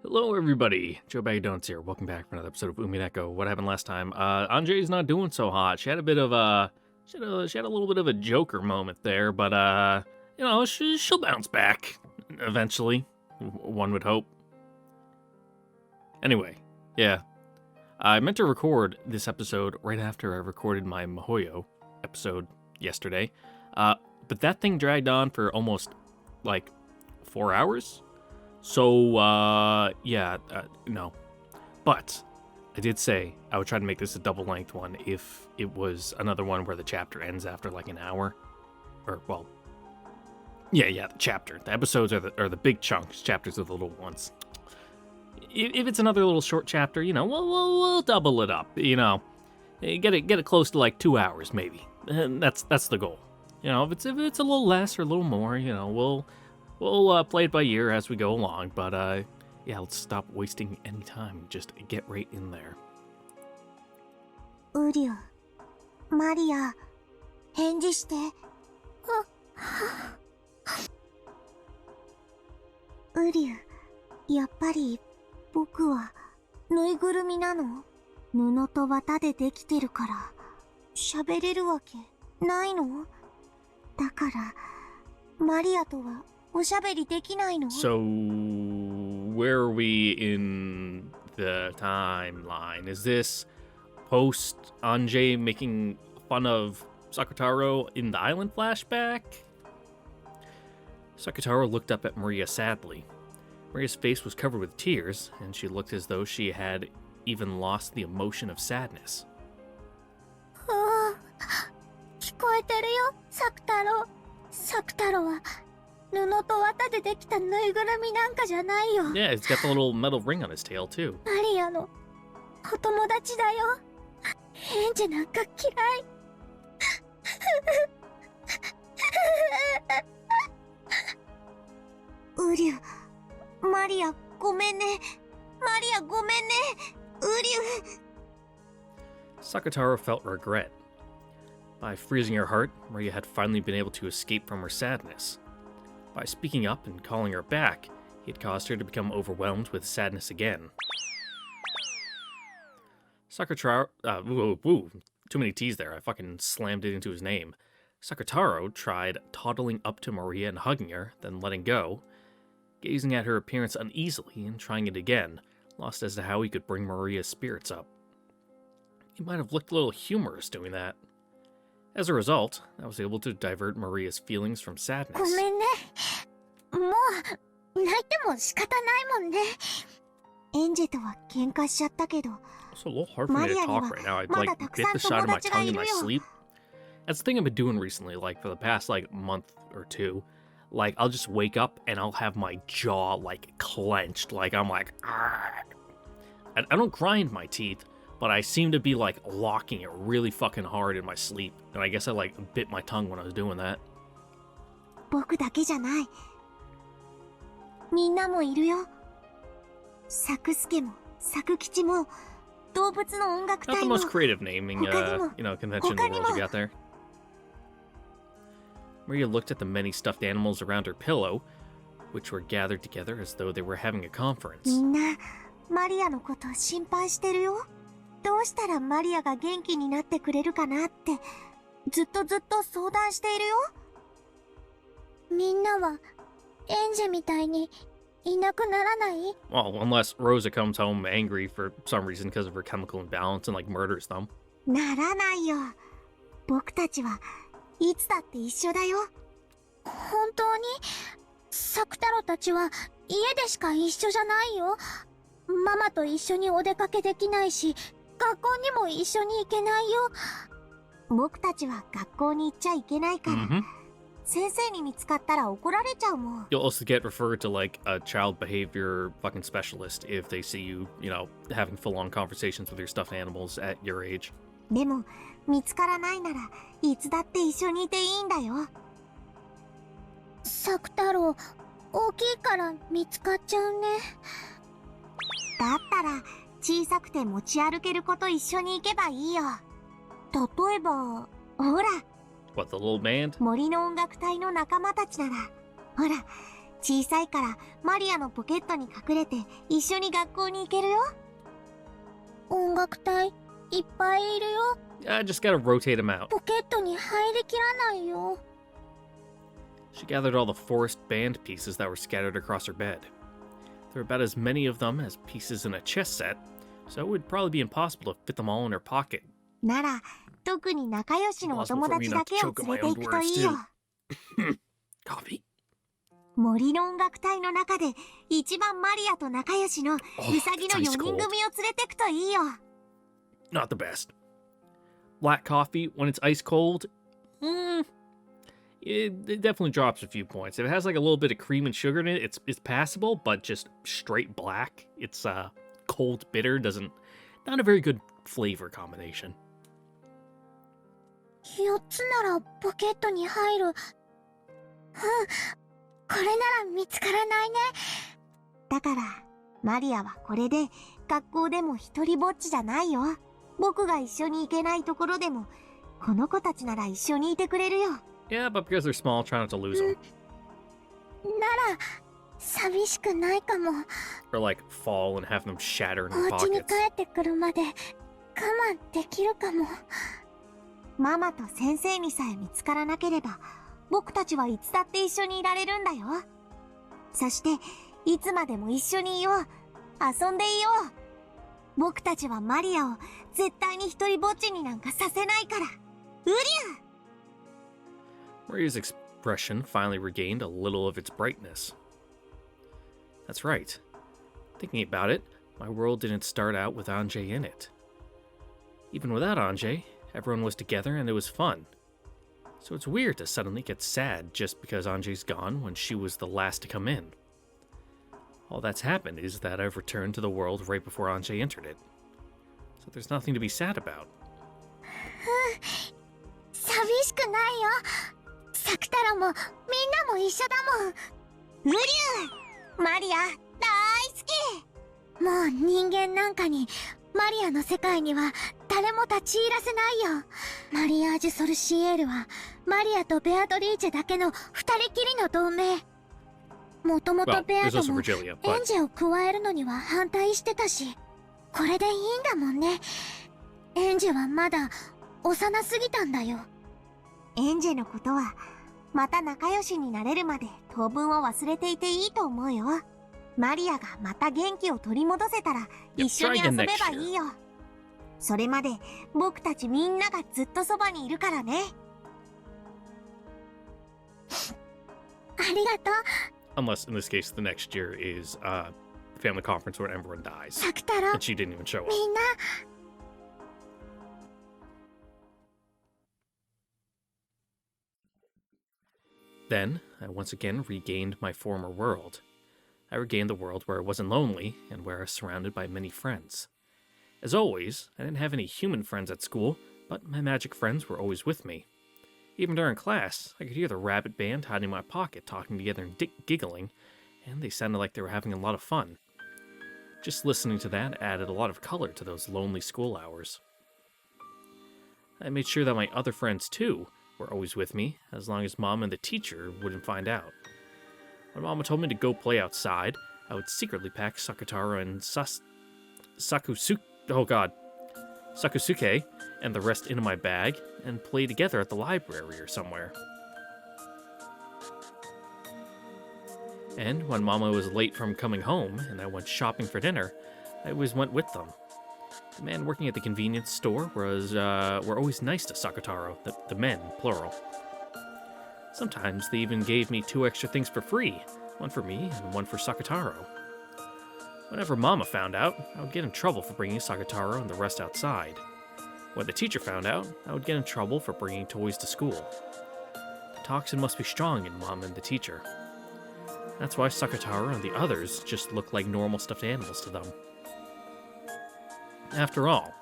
Hello everybody, Joe Bag of Donuts here. Welcome back for another episode of Umineko. What happened last time? Anjay's not doing so hot. She had a bit of she had a little bit of a Joker moment there, but she'll bounce back eventually. One would hope. Anyway, yeah, I meant to record this episode right after I recorded my Mihoyo episode yesterday, but that thing dragged on for almost like 4 hours. So, no. But I did say I would try to make this a double-length one if it was another one where the chapter ends after like an hour. Or, well, the chapter. The episodes are the big chunks. Chapters are the little ones. If it's another little short chapter, we'll double it up. Get it close to like 2 hours maybe. And that's the goal. If it's a little less or a little more, We'll play it by ear as we go along, but let's stop wasting any time. Just get right in there. Uryu, Maria, 返事して。Uryu, やっぱり僕はぬいぐるみなの？布と綿でできてるから喋れるわけないの？だからマリアとは。So, where are we in the timeline? Is this post Anjay making fun of Sakutaro in the island flashback? Sakutaro looked up at Maria sadly. Maria's face was covered with tears, and she looked as though she had even lost the emotion of sadness. 聞こえてるよ、サクタロウ。サクタロウは 布と綿でできたぬいぐるみなんかじゃないよ。Yeah, he's got the little metal ring on his tail, too. マリアのお友達だよ。エンジェなんか嫌い。ウリュ、マリアごめんね。マリアごめんね。ウリュ。Sakutaro felt regret. By freezing her heart, Maria had finally been able to escape from her sadness. By speaking up and calling her back, he had caused her to become overwhelmed with sadness again. Sakutaro, too many T's there, I fucking slammed it into his name. Sakutaro tried toddling up to Maria and hugging her, then letting go, gazing at her appearance uneasily and trying it again, lost as to how he could bring Maria's spirits up. He might have looked a little humorous doing that. As a result, I was able to divert Maria's feelings from sadness. ごめんね。もう泣いても仕方ないもんね。エンジェとは喧嘩しちゃったけど。It's a little hard for me to talk right now. I'd like bit the side of my tongue in my sleep. That's the thing I've been doing recently, like for the past like month or two. Like I'll just wake up and I'll have my jaw like clenched, like I'm like, I don't grind my teeth. But I seem to be, like, locking it really fucking hard in my sleep. And I guess I, like, bit my tongue when I was doing that. 僕だけじゃない。みんなもいるよ。サクスケも、サク吉も、動物の音楽 Not 隊 the も。most creative naming, convention in the world you got there. Maria looked at the many stuffed animals around her pillow, which were gathered together as though they were having a conference. みんな、マリアのこと心配してるよ。どうしたらマリアが元気になってくれるかなってずっと相談しているよ。みんなはエンジェみたいにいなくならない？ Well, unless Rosa comes home angry for some reason because of her chemical imbalance and like murders them. ならないよ。僕たちはいつだって一緒だよ。本当に？サクタロたちは家でしか一緒じゃないよ。ママと一緒にお出かけできないし。学校にも一緒に行けないよ。僕たちは学校に行っちゃいけないから。先生に見つかったら怒られちゃうもん。You'll also get referred to like a child behavior fucking specialist if they see you, having full-on conversations with your stuffed animals at your age. でも、見つからないならいつだって一緒にいていいんだよ。サク太郎、大きいから見つかっちゃうね。だったら、小さくて持ち歩ける子と一緒に行けばいいよ。例えば、ほら。What, the little band? 森の音楽隊の仲間たちなら、ほら、小さいからマリアのポケットに隠れて一緒に学校に行けるよ。音楽隊いっぱいいるよ。I just gotta rotate them out. ポケットに入りきらないよ。She gathered all the forest band pieces that were scattered across her bed. There were about as many of them as pieces in a chess set, so it would probably be impossible to fit them all in her pocket. なら、特に仲良しのお友達だけを連れて行くといいよ。Coffee? 森の音楽隊の中で一番マリアと仲良しのウサギの4人組を連れてくといいよ。Not the best. Black coffee, when it's ice cold, it definitely drops a few points. If it has like a little bit of cream and sugar in it, it's passable, but just straight black, it's cold bitter, not a very good flavor combination. 4つならポケットに入る。これなら見つからないね。だから、マリアはこれで学校でも一人ぼっちじゃないよ。僕が一緒に行けないところでも、この子たちなら一緒にいてくれるよ。Yeah, but because they're small, try not to lose them. なら、寂しくないかも。Or like fall and have them shatter in お your 家に pockets. 帰ってくるまで我慢できるかも。ママと先生にさえ見つからなければ、僕たちはいつだって一緒にいられるんだよ。そして、いつまでも一緒にいよう。遊んでいよう。僕たちはマリアを絶対に一人ぼっちになんかさせないから。うりゃ！ Maria's expression finally regained a little of its brightness. That's right. Thinking about it, my world didn't start out with Anjay in it. Even without Anjay, everyone was together and it was fun. So it's weird to suddenly get sad just because Anjay's gone when she was the last to come in. All that's happened is that I've returned to the world right before Anjay entered it. So there's nothing to be sad about. 寂しくないよ。サクタロもみんなも一緒だもん。うりゅう！マリア、大好き！もう人間なんかに、マリアの世界には誰も立ち入らせないよ。マリアージュ・ソルシエールは、マリアとベアトリーチェだけの二人きりの同盟。もともとベアともエンジェを加えるのには反対してたし、これでいいんだもんね。エンジェはまだ幼すぎたんだよ。エンジェのことは、また仲良しになれるまで当分を忘れていていいと思うよ。マリアがまた元気を取り戻せたら一緒に遊べばいいよ。それまで僕たちみんながずっとそばにいるからね。ありがとう。Unless, in this case, the next year is family conference where everyone dies. サクタロ、 And she didn't even show up. みんな。Then, I once again regained my former world. I regained the world where I wasn't lonely and where I was surrounded by many friends. As always, I didn't have any human friends at school, but my magic friends were always with me. Even during class, I could hear the rabbit band hiding in my pocket talking together and giggling, and they sounded like they were having a lot of fun. Just listening to that added a lot of color to those lonely school hours. I made sure that my other friends, too, were always with me, as long as Mom and the teacher wouldn't find out. When Mama told me to go play outside, I would secretly pack Sakutaro and Sakusuke and the rest into my bag and play together at the library or somewhere. And when Mama was late from coming home and I went shopping for dinner, I always went with them. The man working at the convenience store were always nice to Sakutaro, the men, plural. Sometimes they even gave me 2 extra things for free, one for me and one for Sakutaro. Whenever Mama found out, I would get in trouble for bringing Sakutaro and the rest outside. When the teacher found out, I would get in trouble for bringing toys to school. The toxin must be strong in Mom and the teacher. That's why Sakutaro and the others just look like normal stuffed animals to them. After all,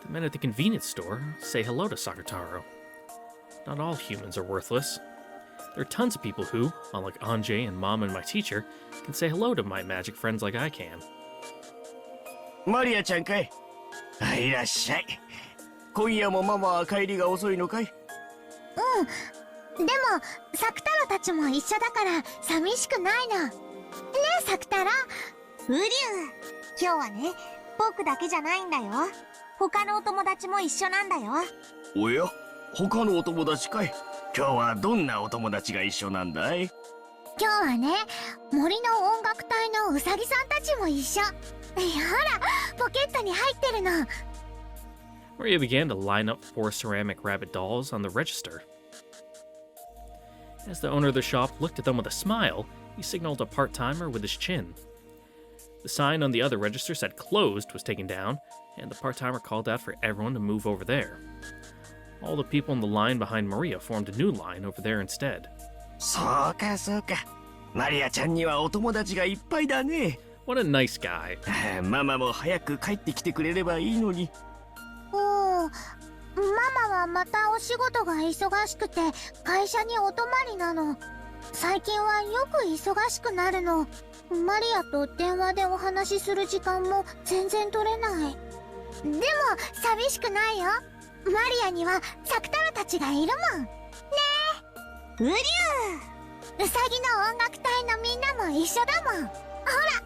the men at the convenience store say hello to Sakutaro. Not all humans are worthless. There are tons of people who, unlike Anjay and Mom and my teacher, can say hello to my magic friends like I can. マリアちゃんかい。いらっしゃい。今夜もママは帰りが遅いのかい？うん。でも、サクタ太郎たちも一緒だから寂しくないの。ねえ、サクタロ。ウリュウ、今日はね、僕だけじゃないんだよ。他のお友達も一緒なんだよ。おや、他のお友達かい。今日はどんなお友達が一緒なんだい？今日はね、森の音楽隊のウサギさんたちも一緒。ほら、ポケットに入ってるの。Maria began to line up 4 ceramic rabbit dolls on the register. As the owner of the shop looked at them with a smile, he signaled a part-timer with his chin. The sign on the other register said closed was taken down, and the part-timer called out for everyone to move over there. All the people in the line behind Maria formed a new line over there instead. そうかそうか。マリアちゃんにはお友達がいっぱいだね。What a nice guy. ママも早く帰ってきてくれればいいのに。ママはまたお仕事が忙しくて会社にお泊まりなの。最近はよく忙しくなるの。マリアと電話でお話しする時間も全然取れない。でも寂しくないよ。マリアにはサクタロたちがいるもん。ねえ、ウリュウ、ウサギの音楽隊のみんなも一緒だもん。ほら、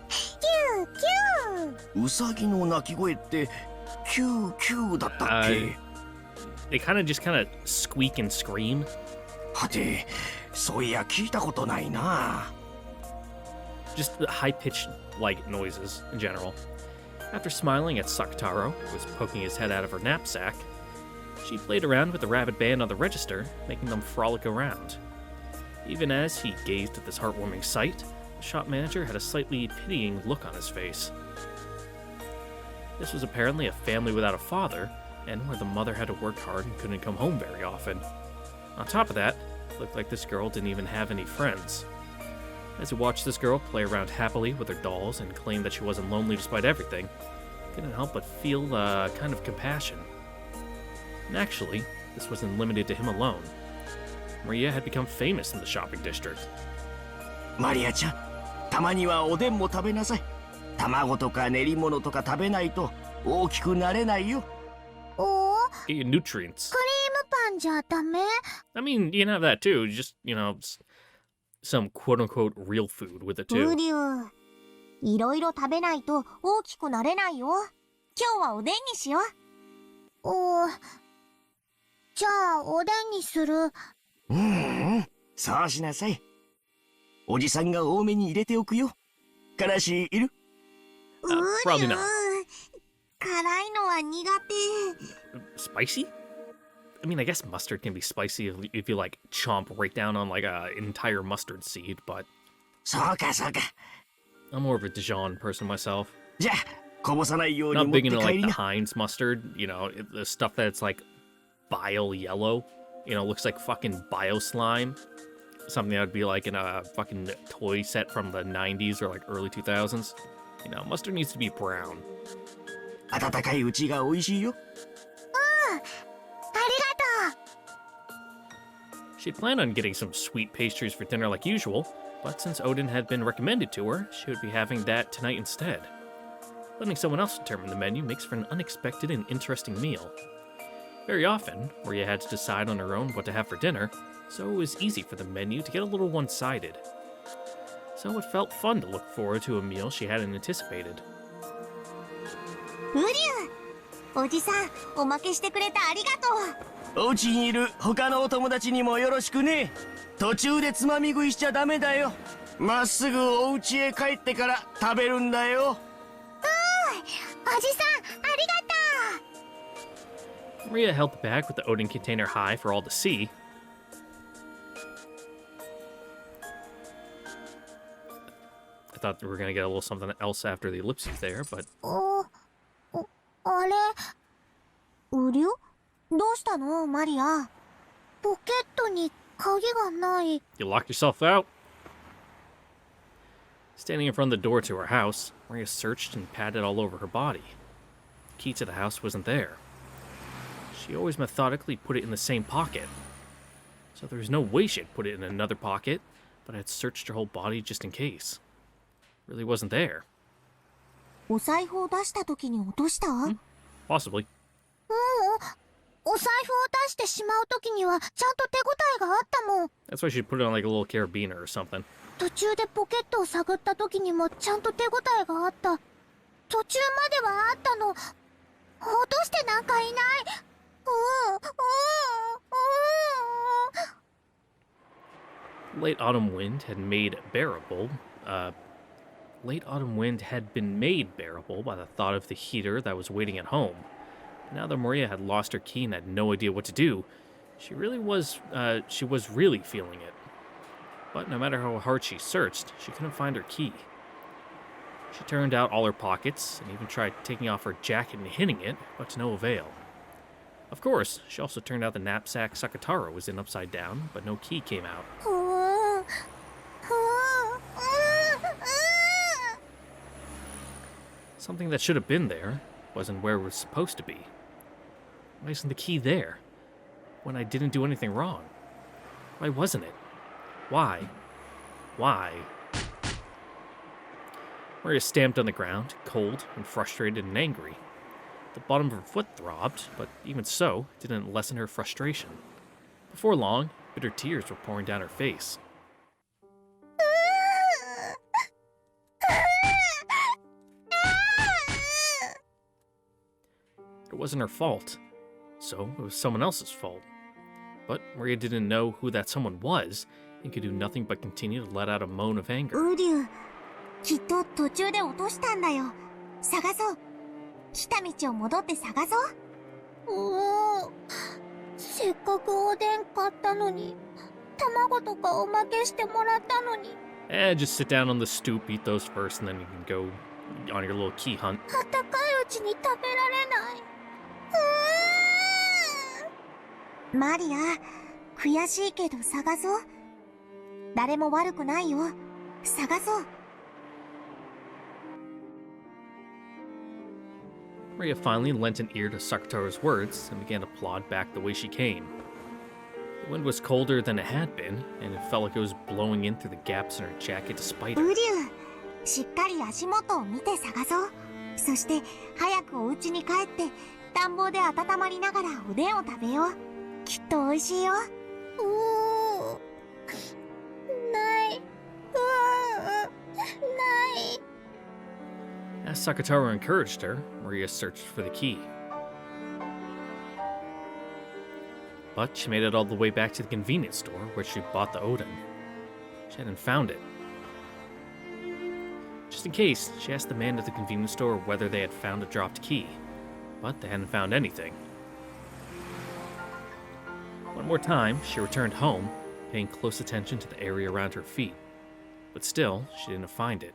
キューキュー。ウサギの鳴き声ってキューキューだったっけ？ They just kind of squeak and scream. はて、そういや聞いたことないな。Just high-pitched, like, noises in general. After smiling at Sakutaro, who was poking his head out of her knapsack, she played around with the rabbit band on the register, making them frolic around. Even as he gazed at this heartwarming sight, the shop manager had a slightly pitying look on his face. This was apparently a family without a father, and where the mother had to work hard and couldn't come home very often. On top of that, it looked like this girl didn't even have any friends. As he watched this girl play around happily with her dolls and claim that she wasn't lonely despite everything, he couldn't help but feel a kind of compassion. And actually, this wasn't limited to him alone. Maria had become famous in the shopping district. マリアちゃん、たまにはおでんも食べなさい。卵とか練り物とか食べないと大きくなれないよ。Get your nutrients. クリームパンじゃダメ？ I mean, you can have that too. Just, some quote-unquote real food with it too. ウリュウ、いろいろ食べないと大きくなれないよ。今日はおでんにしよう。じゃあおでんにする。そうしなさい。おじさんが多めに入れておくよ。からしいる？Probably not. 辛いのは苦手。 Spicy? I mean, I guess mustard can be spicy if you like chomp right down on like an entire mustard seed, but そうかそうか。I'm more of a Dijon person myself. じゃあこぼさないように Not 持っ big て into 帰 like り the な。Heinz mustard, the stuff that's like bile yellow, looks like fucking bio slime. Something that would be like in a fucking toy set from the 90s or like early 2000s. Mustard needs to be brown. 温かいうちが美味しいよ。ありがとう。 She'd planned on getting some sweet pastries for dinner like usual, but since Odin had been recommended to her, she would be having that tonight instead. Letting someone else determine the menu makes for an unexpected and interesting meal. Very often, Maria had to decide on her own what to have for dinner, so it was easy for the menu to get a little one-sided. So it felt fun to look forward to a meal she hadn't anticipated. ウリュウ、おじさん、おまけしてくれてありがとう。お家にいる他のお友達にもよろしくね。途中でつまみ食いしちゃダメだよ。まっすぐお家へ帰ってから食べるんだよ。おじさん、ありがとう。 Maria held the bag with the Odin container high for all to see. I thought we were going to get a little something else after the ellipses there, but あれ、ウリュウ、どうしたのマリア。ポケットに鍵がない。 you locked yourself out? Standing in front of the door to her house, Maria searched and patted all over her body. The key to the house wasn't there. She always methodically put it in the same pocket. So there was no way she had put it in another pocket, but had searched her whole body just in case. It really wasn't there. お財布を出した時に落とした？ Possibly. こお財布を出してしまうときにはちゃんと手応えがあったもん。 That's why she put it on like a little carabiner or something. 途中でポケットを探ったときにもちゃんと手応えがあった。途中まではあったの。落としてなんかいない。Late autumn wind had made bearable. Late autumn wind had been made bearable by the thought of the heater that was waiting at home. Now that Maria had lost her key and had no idea what to do, she was really feeling it. But no matter how hard she searched, she couldn't find her key. She turned out all her pockets and even tried taking off her jacket and hitting it, but to no avail. Of course, she also turned out the knapsack Sakataro was in upside down, but no key came out. Something that should have been there wasn't where it was supposed to be. Why isn't the key there? When I didn't do anything wrong? Why wasn't it? Why? Why? Maria stamped on the ground, cold and frustrated and angry. The bottom of her foot throbbed, but even so, it didn't lessen her frustration. Before long, bitter tears were pouring down her face. It wasn't her fault, so it was someone else's fault. But Maria didn't know who that someone was, and could do nothing but continue to let out a moan of anger. ウリュウ、きっと途中で落としたんだよ。探そう。来た道を戻って探そう。せっかくおでん買ったのに、卵とかおまけしてもらったのに。Just sit down on the stoop, eat those first, and then you can go on your little key hunt. あったかいうちに食べられない。マリア、悔しいけど探そう。誰も悪くないよ。探そう。Maria finally lent an ear to Sakataro's words and began to plod back the way she came. The wind was colder than it had been, and it felt like it was blowing in through the gaps in her jacket despite ウ her. リュウ、しっかり足元を見て探そう。そして早くお家に帰って暖房で温まりながらおでんを食べよう。きっと美味しいよ。ない。ない。 As Sakataro encouraged her, Maria searched for the key. But she made it all the way back to the convenience store where she bought the Odin. She hadn't found it. Just in case, she asked the man at the convenience store whether they had found a dropped key, but they hadn't found anything. One more time, she returned home, paying close attention to the area around her feet. But still, she didn't find it.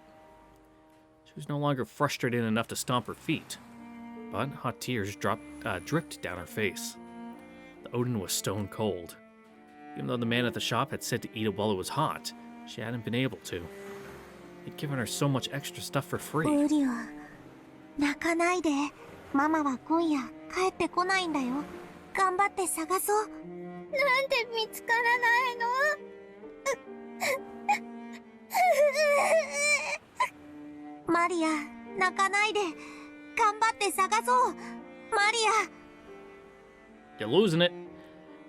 She was no longer frustrated enough to stomp her feet, but hot tears dripped down her face. The Odin was stone cold. Even though the man at the shop had said to eat it while it was hot, she hadn't been able to. He'd given her so much extra stuff for free. ウリュウ、泣かないで。ママは今夜帰ってこないんだよ。頑張って探そう。なんで見つからないの？マリア、泣かないで。頑張って探そう。マリア。 You're losing it.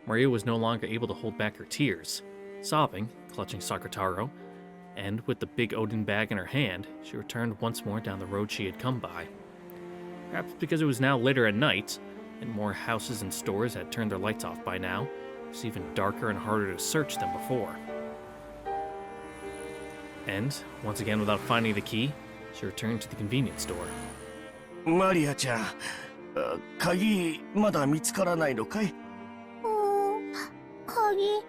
Maria was no longer able to hold back her tears. Sobbing, clutching Sakataro, and with the big Odin bag in her hand, she returned once more down the road she had come by. Perhaps because it was now later at night, and more houses and stores had turned their lights off by now, it was even darker and harder to search than before. And, once again without finding the key, she returned to the convenience store. マリアちゃん、鍵まだ見つからないのかい？鍵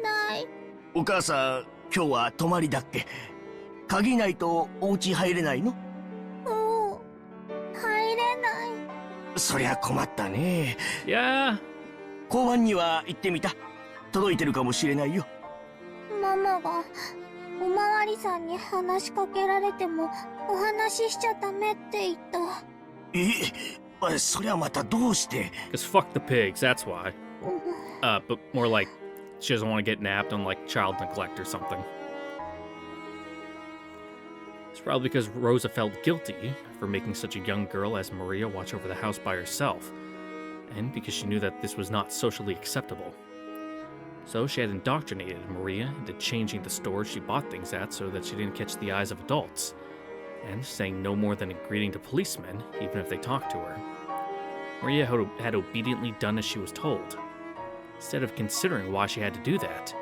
ない。お母さん、今日は泊まりだっけ？鍵ないとお家入れないの？入れない。そりゃ困ったね。Yeah. 交番には行ってみた。届いてるかもしれないよ。ママがおまわりさんに話しかけられてもお話ししちゃダメって言った。そりゃまたどうして？ Because fuck the pigs, that's why. But more like, she doesn't want to get nabbed on like child neglect or something. It's probably because Rosa felt guilty for making such a young girl as Maria watch over the house by herself. and because she knew that this was not socially acceptable. So she had indoctrinated Maria into changing the stores she bought things at so that she didn't catch the eyes of adults, and saying no more than a greeting to policemen, even if they talked to her. Maria had obediently done as she was told, instead of considering why she had to do that.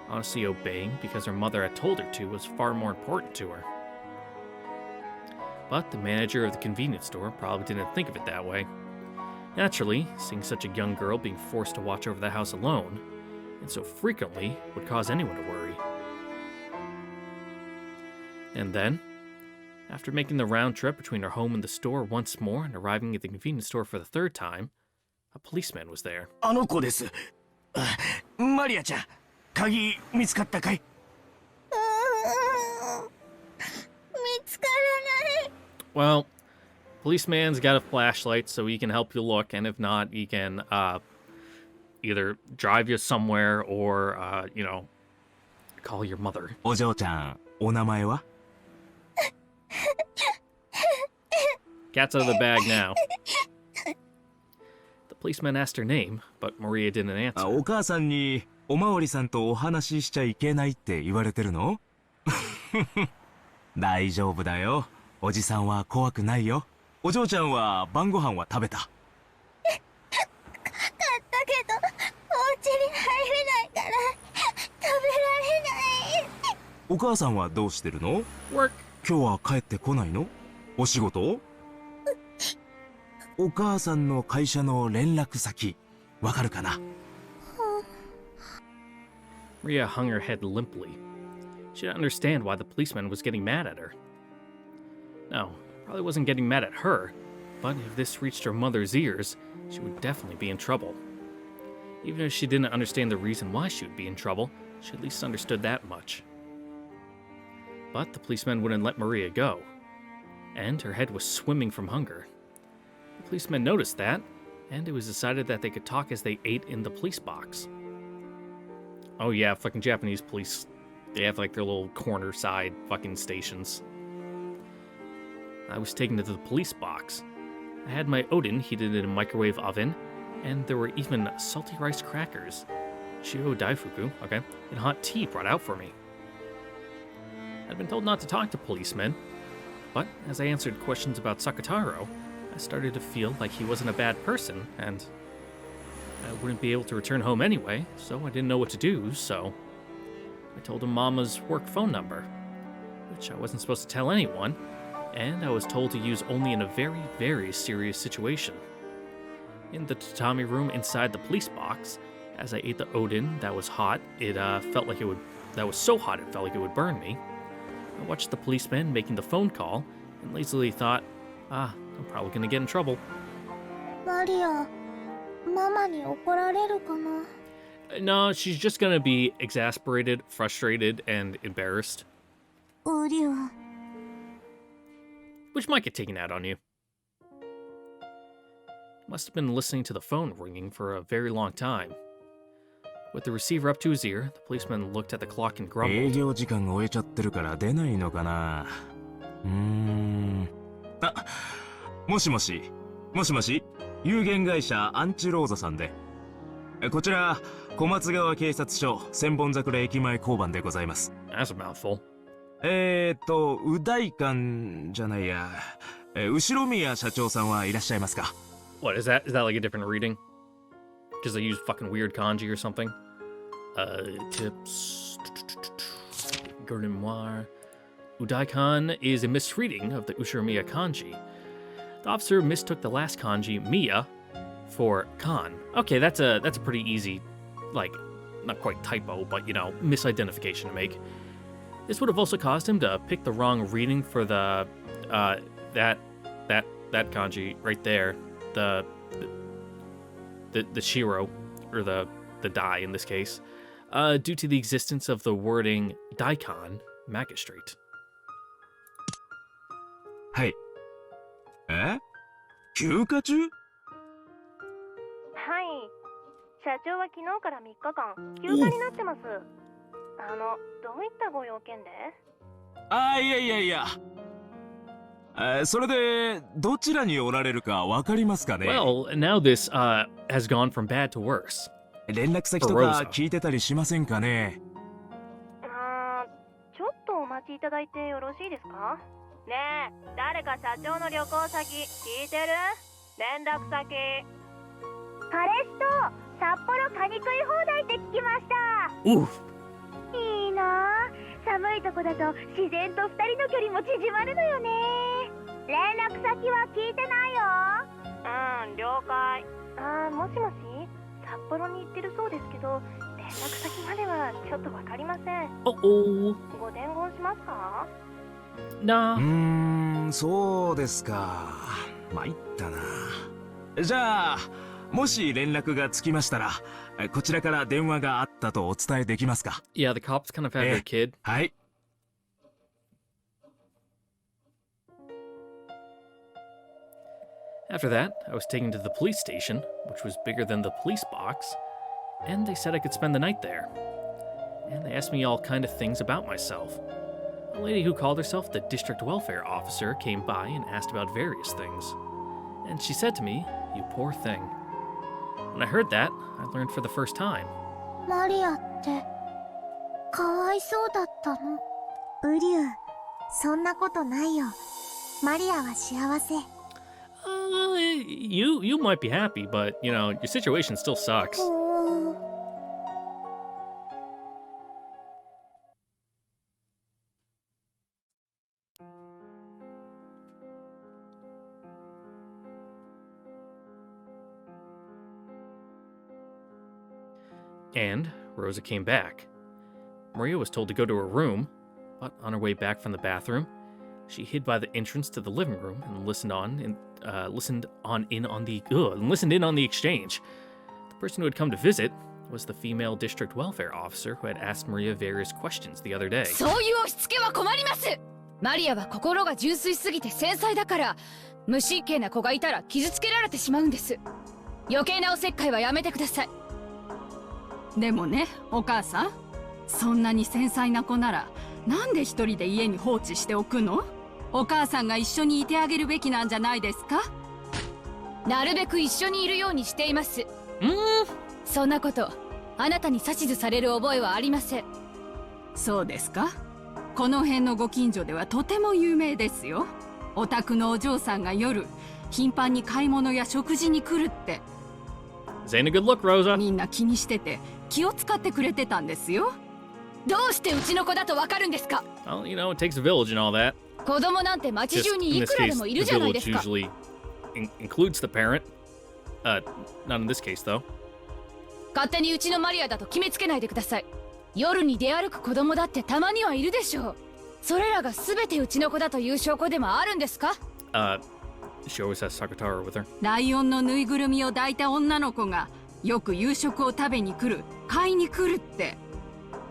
Honestly, obeying because her mother had told her to was far more important to her. But the manager of the convenience store probably didn't think of it that way. Naturally, seeing such a young girl being forced to watch over the house alone, and so frequently, would cause anyone to worry. And then, after making the round trip between her home and the store once more and arriving at the convenience store for the third time, a policeman was there. あの子です。マリアちゃん、鍵見つかったかい？見つからない。 Well, policeman's got a flashlight so he can help you look, and if not, he can either drive you somewhere or, call your mother. お嬢ちゃん、お名前は？ Cat's out of the bag now. The policeman asked her name, but Maria didn't answer. お母さんにおまわりさんとお話ししちゃいけないって言われてるの？大丈夫だよ。おじさんは怖くないよ。お嬢ちゃんは晩ご飯は食べた？買ったけど、お家に入れないから食べられない。お母さんはどうしてるの？ Work. 今日は帰ってこないの？お仕事？お母さんの会社の連絡先、わかるかな？ Maria hung her head limply. She didn't understand why the policeman was getting mad at her. No, probably wasn't getting mad at her, but if this reached her mother's ears, she would definitely be in trouble. Even if she didn't understand the reason why she would be in trouble, she at least understood that much. But the policeman wouldn't let Maria go, and her head was swimming from hunger. The policeman noticed that, and it was decided that they could talk as they ate in the police box. Oh yeah, fucking Japanese police. They have like their little corner side fucking stations. I was taken to the police box. I had my Odin heated in a microwave oven, and there were even salty rice crackers, shio daifuku, okay, and hot tea brought out for me. I'd been told not to talk to policemen, but as I answered questions about Sakataro, I started to feel like he wasn't a bad person, and I wouldn't be able to return home anyway, so I didn't know what to do, so I told him Mama's work phone number, which I wasn't supposed to tell anyone, and I was told to use only in a very, very serious situation. In the tatami room inside the police box, as I ate the Odin that was hot, that was so hot it felt like it would burn me. I watched the policeman making the phone call, and lazily thought, I'm probably gonna get in trouble. マリア、ママに怒られるかな？ No, she's just gonna be exasperated, frustrated, and embarrassed. うりゃ。 Which might get taken out on you. Must have been listening to the phone ringing for a very long time. With the receiver up to his ear, the policeman looked at the clock and 営 grumbled. 業時間が終えちゃってるから出ないのかな。あ、もしもし、もしもし、有限会社アンチローザさんで。こちら、小松川警察署千本桜駅前交番でございます。That's a mouthful. う大館じゃないや、後宮社長さんはいらっしゃいますか？ What, is that like a different reading? Because they use fucking weird kanji or something? Tips... Grimoire... Udaikan is a misreading of the Ushiromiya kanji. The officer mistook the last kanji, Miya, for Kan. Okay, that's a pretty easy, like, not quite typo, but, misidentification to make. This would have also caused him to pick the wrong reading for the, that kanji right there. The shiro, or the die in this case, due to the existence of the wording daikon, magistrate. はい。休暇中？はい。社長は昨日から3日間休暇になってます。どういったご用件で？いや。それでどちらにおられるかわかりますかね？ Well, now this has gone from bad to worse. 連絡先とか聞いてたりしませんかね？ちょっとお待ちいただいてよろしいですか？ねえ、誰か社長の旅行先聞いてる？連絡先。彼氏と札幌カニ食い放題って聞きました。 Oof. いいなあ。寒いとこだと自然と2人の距離も縮まるのよね。連絡先は聞いてないよ。了解。もしもし、札幌に行ってるそうですけど、連絡先まではちょっとわかりません。Uh-oh. ご伝言しますか？ Nah. そうですか。参ったな。じゃあもし連絡がつきましたら、こちらから電話があったとお伝えできますか？ Yeah, the cops kind of had their kid. はい。After that, I was taken to the police station, which was bigger than the police box, and they said I could spend the night there. And they asked me all kind of things about myself. A lady who called herself the district welfare officer came by and asked about various things. And she said to me, "You poor thing." When I heard that, I learned for the first time. マリアってかわいそうだったの？ウリュウ、そんなことないよ。マリアは幸せ。You might be happy, but, you know, your situation still sucks. And Rosa came back. Maria was told to go to her room, but on her way back from the bathroom, she hid by the entrance to the living room and listened in on the exchange. The person who had come to visit was the female district welfare officer who had asked Maria various questions the other day. そういう押し付けは困ります。マリアは心が純粋すぎて繊細だから、無神経な子がいたら傷つけられてしまうんです。余計なおせっかいはやめてください。でもね、お母さん、そんなに繊細な子ならなんで一人で家に放置しておくの？お母さんが一緒にいてあげるべきなんじゃないですか？なるべく一緒にいるようにしています。そんなことあなたに指図される覚えはありません。そうですか。この辺のご近所ではとても有名ですよ。お宅のお嬢さんが夜頻繁に買い物や食事に来るって。This ain't a good look, Rosa. みんな気にしてて気を使ってくれてたんですよ。どうしてうちの子だとわかるんですか？ Well, you know, it takes a village and all that. 子供なんて街中 Just に in い this くら case, でもいる the じゃない village ですか。 usually includes the parent. Not in this case, though. 勝手にうちのマリアだと決めつけないでください。夜に出歩く子供だってたまにはいるでしょう。それらが全てうちの子だという証拠でもあるんですか？ She always has Sakatara with her. ライオンのぬいぐるみを抱いた女の子がよく夕食を食べに来る、買いに来るって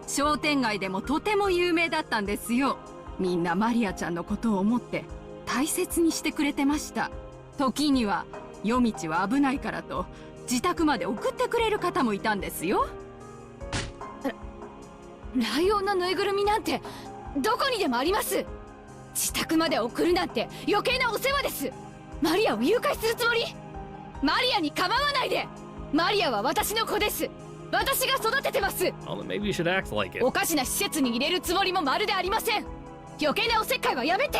商店街でもとても有名だったんですよ。みんなマリアちゃんのことを思って大切にしてくれてました。時には夜道は危ないからと自宅まで送ってくれる方もいたんですよ。ライオンのぬいぐるみなんてどこにでもあります。自宅まで送るなんて余計なお世話です。マリアを誘拐するつもり？マリアに構わないで。マリアは私の子です。私が育ててます。 Well, then maybe you should act like it. おかしな施設に入れるつもりもまるでありません。余計なおせっかいはやめて。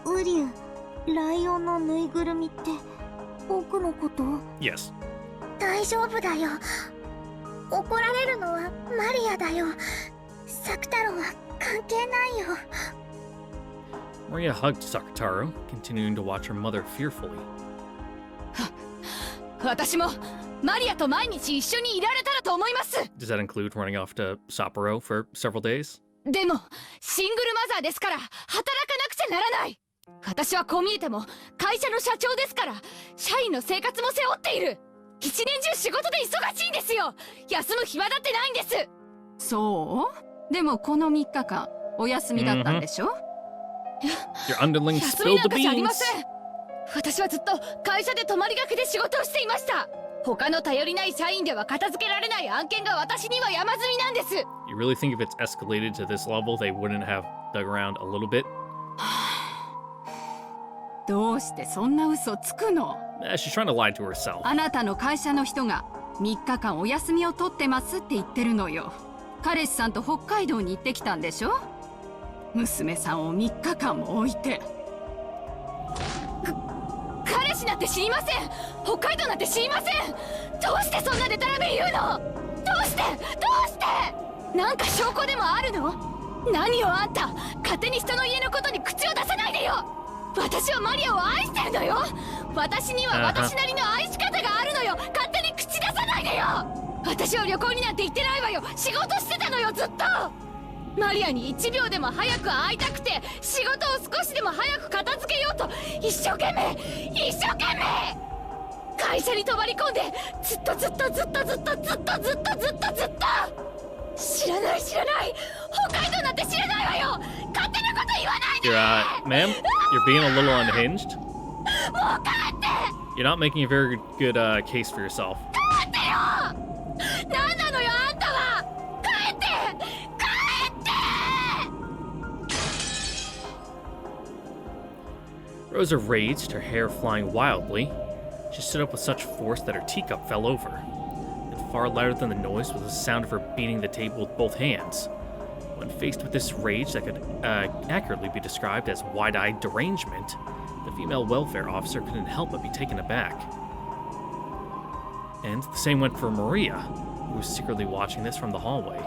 ウリュウ、ライオンのぬいぐるみって僕のこと？ Yes. 大丈夫だよ。怒られるのはマリアだよ。サクタロは関係ないよ。 Maria hugged Sakataro, continuing to watch her mother fearfully. 私もマリアと毎日一緒にいられたらと思います。 Does that include running off to Sapporo for several days? でもシングルマザーですから働かなくちゃならない。私はこう見えても会社の社長ですから社員の生活も背負っている。一年中仕事で忙しいんですよ。休む暇だってないんです。そう？でもこの3日間お休みだったんでしょ？ Your underlings 休み spilled な the んかじゃありま beans. せん。私はずっと会社で泊まりがけで仕事をしていました。他の頼りない社員では片付けられない案件が私には山積みなんです。 You really think if it's escalated to this level, they wouldn't have dug around a little bit? どうしてそんな嘘つくの？ She's trying to lie to herself. あなたの会社の人が3日間お休みを取ってますって言ってるのよ。彼氏さんと北海道に行ってきたんでしょ？娘さんを3日間も置いて。彼氏なんて知りません。北海道なんて知りません。どうしてそんなデタラメ言うの？どうして？なんか証拠でもあるの？何よあんた、勝手に人の家のことに口を出さないでよ。私はマリアを愛してるのよ。私には私なりの愛し方があるのよ。勝手に口出さないでよ。私は旅行になんて行ってないわよ。仕事してたのよ、ずっと。マリアに1秒でも早く会いたくて、仕事を少しでも早く片付けようと一生懸命会社に泊まり込んで、ずっと知らない。北海道なんて知らないわよ。勝手なこと言わないで。Ma'am, you're being a little unhinged. もう帰って。 You're not making a very good case for yourself. 帰ってよ。何なのよあんたは。帰って。Rosa raged, her hair flying wildly. She stood up with such force that her teacup fell over. And far louder than the noise was the sound of her beating the table with both hands. When faced with this rage that could accurately be described as wide-eyed derangement, the female welfare officer couldn't help but be taken aback. And the same went for Maria, who was secretly watching this from the hallway.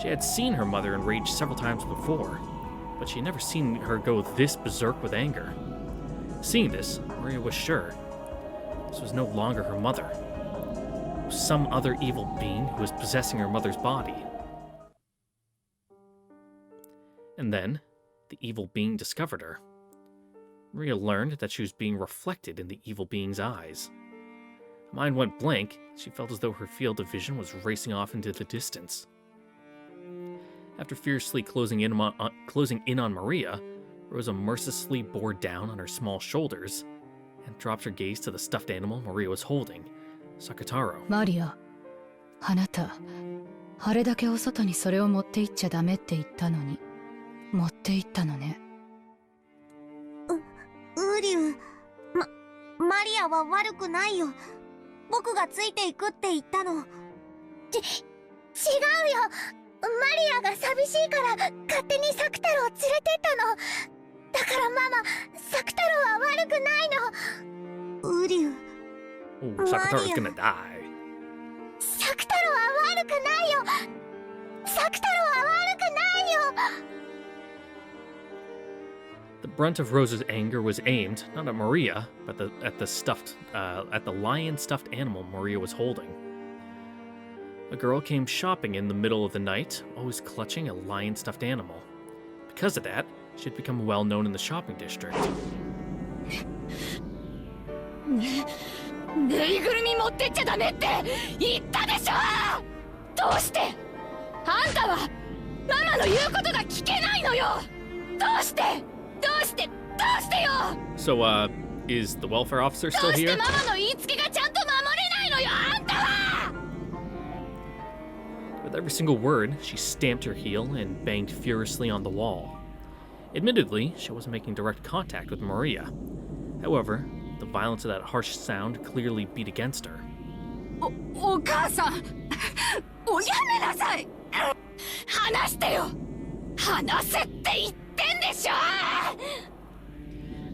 She had seen her mother enraged several times before, but she had never seen her go this berserk with anger. Seeing this, Maria was sure this was no longer her mother. It was some other evil being who was possessing her mother's body. And then, the evil being discovered her. Maria learned that she was being reflected in the evil being's eyes. Her mind went blank. She felt as though her field of vision was racing off into the distance. After fiercely closing in on Maria, Rosa mercilessly bore down on her small shoulders and dropped her gaze to the stuffed animal Maria was holding, Sakataro. マリア、あなた、あれだけお外にそれを持って行っちゃダメって言ったのに、持って行ったのね。ウリュウ、マリアは悪くないよ。僕がついていくって言ったの。違うよ。マリアが寂しいから勝手にサクタロを連れてったの。だからママ、サクタロは悪くないの。ウリュウ、Sakataro's gonna die. サクタロは悪くないよ。サクタロは悪くないよ。The brunt of Rosa's anger was aimed not at Maria, but at the lion-stuffed animal Maria was holding. A girl came shopping in the middle of the night, always clutching a lion-stuffed animal. Because of that, she had become well known in the shopping district. ぬいぐるみ持ってっちゃダメって言ったでしょ。どうしてあんたはママの言うことが聞けないのよ。どうしてよ。 So, is the welfare officer ど still うして here? ママの言いつけがちゃんと守れないのよ、あんたは。 With every single word, she stamped her heel and banged furiously on the wall. Admittedly, she wasn't making direct contact with Maria. However, the violence of that harsh sound clearly beat against her. お母さん、おやめなさい。話してよ。話せって言ってんでしょ。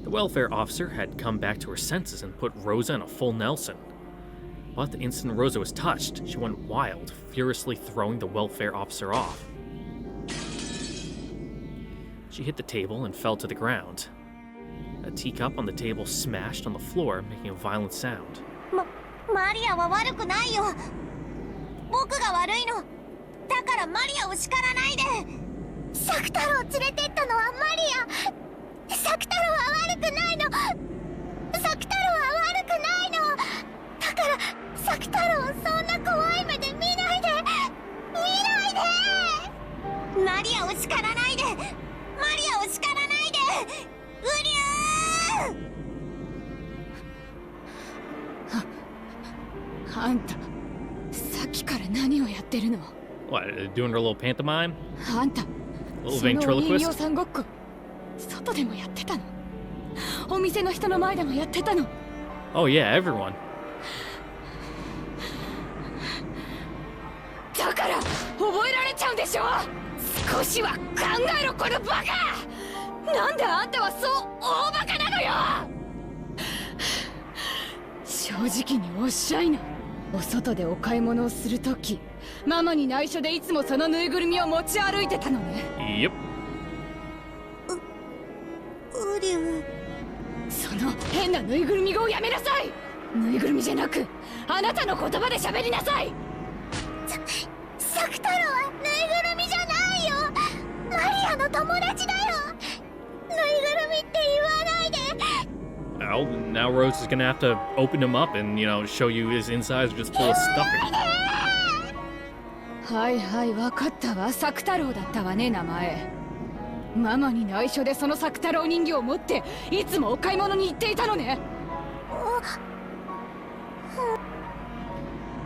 The welfare officer had come back to her senses and put Rosa in a full Nelson. But the instant Rosa was touched, she went wild, furiously throwing the welfare officer off. She hit the table and fell to the ground. A teacup on the table smashed on the floor, making a violent sound. マリアは悪くないよ。僕が悪いの。だからマリアを叱らないで。サクタロを連れてったのはマリア。サクタロは悪くないの。サクタロは悪くないの。だからサクタロをそんな怖い目で見ないで。マリアを叱らないで。マリアを叱らないで。ウリュウ。あんた、さっきから何をやってるの？ What, doing her little pantomime? あんた、 Little そのお人 ventriloquist? 形さんごっこ、外でもやってたの？お店の人の前でもやってたの。 Oh yeah, everyone. だから覚えられちゃうんでしょ。少しは考えろこのバカ。なんであんたはそう大バカなのよ。正直におっしゃいな。お外でお買い物をするとき、ママに内緒でいつもそのぬいぐるみを持ち歩いてたのね。 Yep. ウリュウ。その変なぬいぐるみ語をやめなさい。ぬいぐるみじゃなくあなたの言葉で喋りなさい。サク太郎はぬいぐるみじゃないよ。マリアの友達だよ。ぬいぐるみって言わないで。 Oh, now Rose is gonna have to open him up and, show you his insides are just full of stuffing. はいはい、わかったわ。サク太郎だったわね、名前。ママに内緒でそのサク太郎人形を持っていつもお買い物に行っていたのね。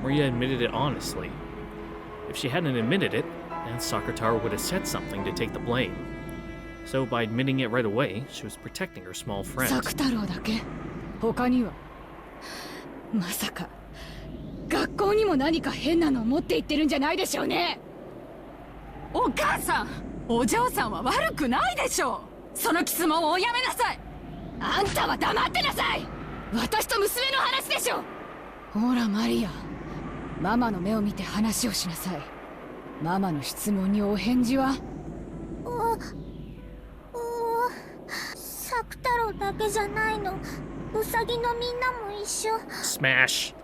Maria admitted it honestly. If she hadn't admitted it, then Sakataro would have said something to take the blame. So by admitting it right away, she was protecting her small friend. サク太郎だけ？他には？まさか学校にも何か変なのを持って行ってるんじゃないでしょうね。お母さん、お嬢さんは悪くないでしょう。その質問をおやめなさい。あんたは黙ってなさい。私と娘の話でしょ。ほらマリア、ママの目を見て話をしなさい。ママの質問にお返事は？サク太郎だけじゃないの。ウサギのみんなも一緒。 Smash!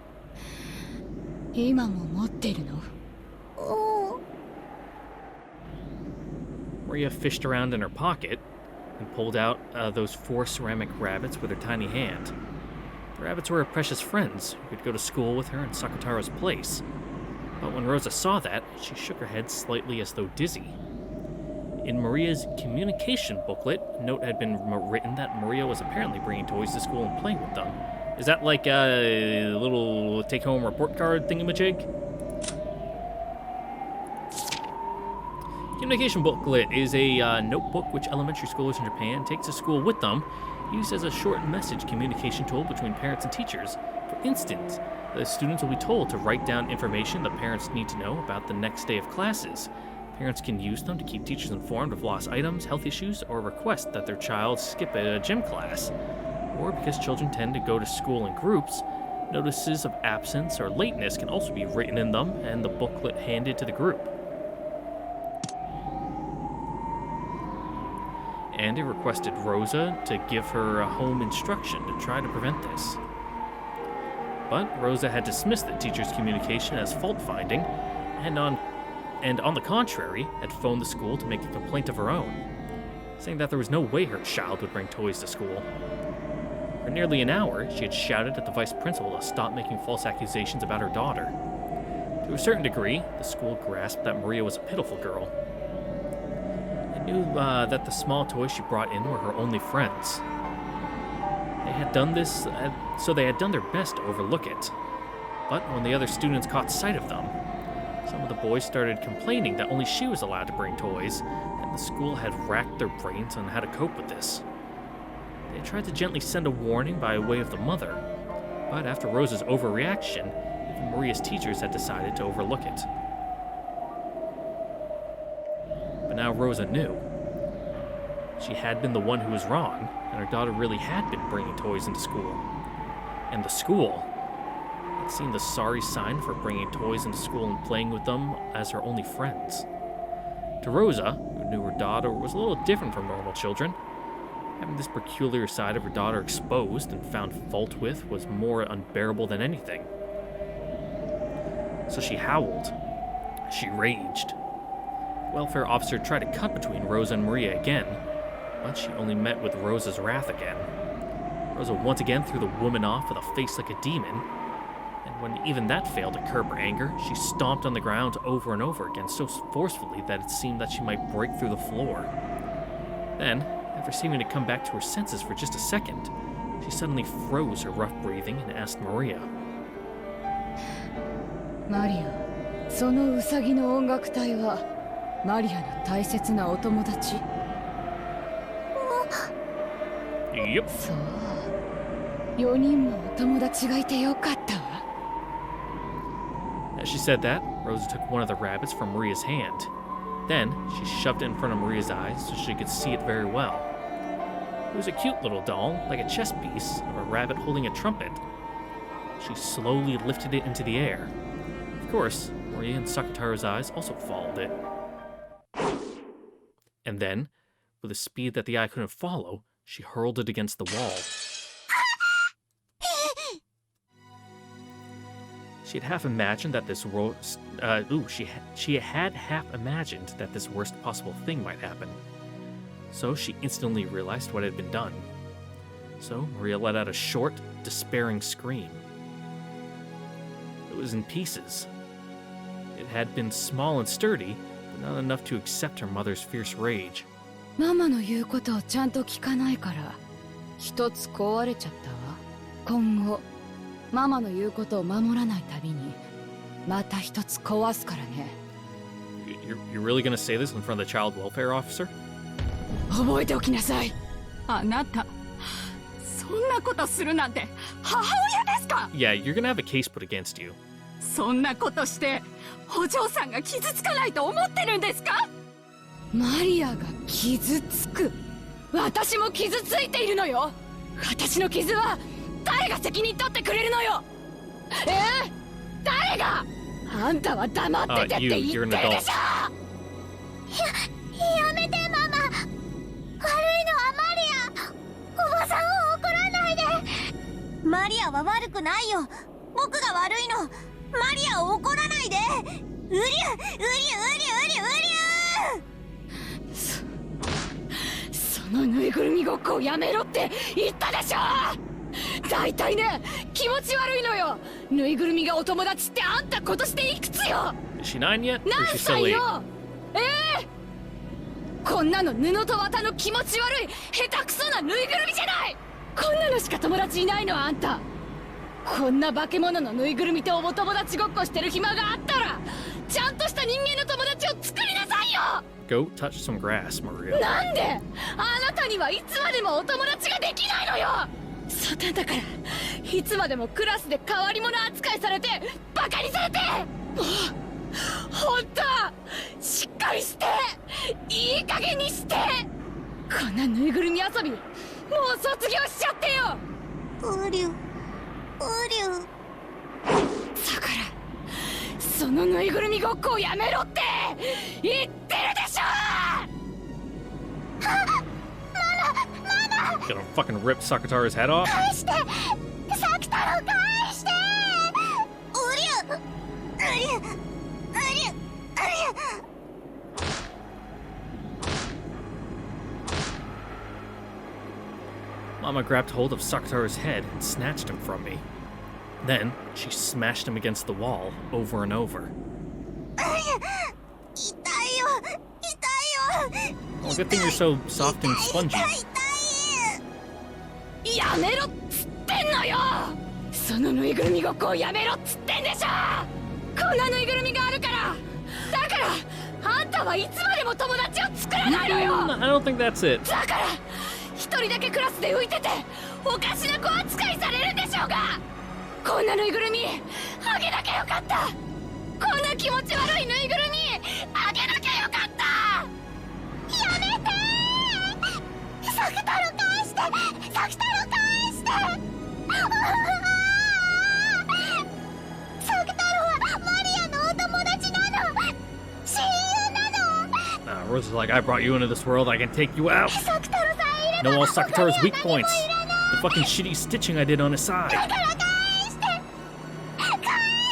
今も持ってるの？ Maria fished around in her pocket and pulled out those 4 ceramic rabbits with her tiny hand. The rabbits were her precious friends who could go to school with her in Sakataro's place. But when Rosa saw that, she shook her head slightly as though dizzy. In Maria's communication booklet, a note had been written that Maria was apparently bringing toys to school and playing with them. Is that like a little take-home report card thingamajig? Communication booklet is a notebook which elementary schoolers in Japan take to school with them, used as a short message communication tool between parents and teachers. For instance, the students will be told to write down information the parents need to know about the next day of classes. Parents can use them to keep teachers informed of lost items, health issues, or request that their child skip a gym class. Or because children tend to go to school in groups, notices of absence or lateness can also be written in them and the booklet handed to the group. And it requested Rosa to give her a home instruction to try to prevent this. But Rosa had dismissed the teacher's communication as fault-finding, and on the contrary, had phoned the school to make a complaint of her own, saying that there was no way her child would bring toys to school. For nearly an hour, she had shouted at the vice principal to stop making false accusations about her daughter. To a certain degree, the school grasped that Maria was a pitiful girl. They knew that the small toys she brought in were her only friends. They had done this, so they had done their best to overlook it. But when the other students caught sight of them, some of the boys started complaining that only she was allowed to bring toys, and the school had racked their brains on how to cope with this. They tried to gently send a warning by way of the mother, but after Rosa's overreaction, even Maria's teachers had decided to overlook it. But now Rosa knew. She had been the one who was wrong, and her daughter really had been bringing toys into school. And the school had seen the sorry sign for bringing toys into school and playing with them as her only friends. To Rosa, who knew her daughter was a little different from normal children, having this peculiar side of her daughter exposed and found fault with was more unbearable than anything. So she howled. She raged. The welfare officer tried to cut between Rosa and Maria again, but she only met with Rosa's wrath again. Rosa once again threw the woman off with a face like a demon, and when even that failed to curb her anger, she stomped on the ground over and over again so forcefully that it seemed that she might break through the floor. Then, after seeming to come back to her senses for just a second, she suddenly froze her rough breathing and asked Maria. マリア、そのウサギの音楽隊はマリアの大切なお友達？ Yep. そう4人もお友達がいてよかったわ。 As she said that, Rosa took one of the rabbits from Maria's hand. Then, she shoved it in front of Maria's eyes so she could see it very well. It was a cute little doll, like a chess piece of a rabbit holding a trumpet. She slowly lifted it into the air. Of course, Maria and Sakataro's eyes also followed it. And then, with a speed that the eye couldn't follow, she hurled it against the wall. She had half imagined that this worst. She had half imagined that this worst possible thing might happen. So she instantly realized what had been done. So Maria let out a short, despairing scream. It was in pieces. It had been small and sturdy, but not enough to accept her mother's fierce rage. ママの言うことをちゃんと聞かないから一つ壊れちゃったわ。今後ママの言うことを守らないたびにまた一つ壊すからね。 You're really gonna say this in front of the child welfare officer? 覚えておきなさい。あなたそんなことするなんて母親ですか？ Yeah, you're gonna have a case put against you. そんなことしてお嬢さんが傷つかないと思ってるんですか？マリアが傷つく。私も傷ついているのよ。私の傷は誰が責任取ってくれるのよ。誰が？あんたは黙っててって言ってるでしょ。やめてママ。悪いのはマリア。おばさんを怒らないで。マリアは悪くないよ。僕が悪いの。マリアを怒らないで。うりゅうりゅうりゅうりゅうりゅうそのぬいぐるみごっこをやめろって言ったでしょ。大体ね、気持ち悪いのよ。ぬいぐるみがお友達ってあんた今年でいくつよ。 Is she 9 yet? Or 何 is she 歳 still よ。こんなの布と綿の気持ち悪い下手くそなぬいぐるみじゃない。こんなのしか友達いないのあんた。こんな化け物のぬいぐるみとお友達ごっこしてる暇があったらちゃんとした人間の友達を作りなさいよ。 Go touch some grass, Maria. なんであなたにはいつまでもお友達ができないのよ。そうなんだからいつまでもクラスで変わり者扱いされてバカにされてもうほんとしっかりしていい加減にして。こんなぬいぐるみ遊びもう卒業しちゃってよ。うりゅうだからそのぬいぐるみごっこをやめろって言ってるでしょ。Gonna fucking rip Sakataro's head off? 返してサキタロ返してうりゅう Mama grabbed hold of Sakataro's head and snatched him from me. Then, she smashed him against the wall over and over. 痛いよ。 Well, good thing you're so soft and spongy. やめろっつってんのよ。そのぬいぐるみごっこをやめろっつってんでしょ。こんなぬいぐるみがあるから。だからあんたはいつまでも友達を作らないのよ。 I don't think that's it. だから一人だけクラスで浮いてておかしな子扱いされるんでしょうが。こんなぬいぐるみあげなきゃよかった。こんな気持ち悪いぬいぐるみあげなきゃよかった。やめてサクタロ返してサクタロ返してサクタロはマリアのお友達なの。親友なの。 Rosa's like, I brought you into this world, I can take you out. サクタロさんいるの。 Know all Sakataro's weak points. The fucking shitty stitching I did on his side. だから返して返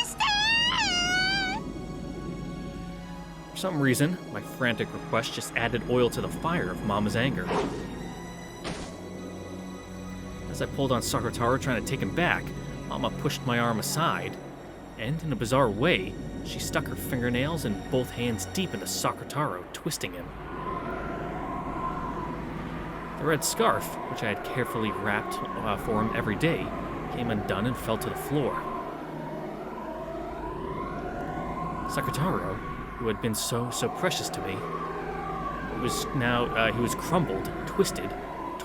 して。 For some reason, my frantic request just added oil to the fire of Mama's anger. As I pulled on Sakataro trying to take him back, Mama pushed my arm aside, and in a bizarre way, she stuck her fingernails and both hands deep into Sakataro, twisting him. The red scarf, which I had carefully wrapped for him every day, came undone and fell to the floor. Sakataro, who had been so precious to me, he was crumbled, twisted,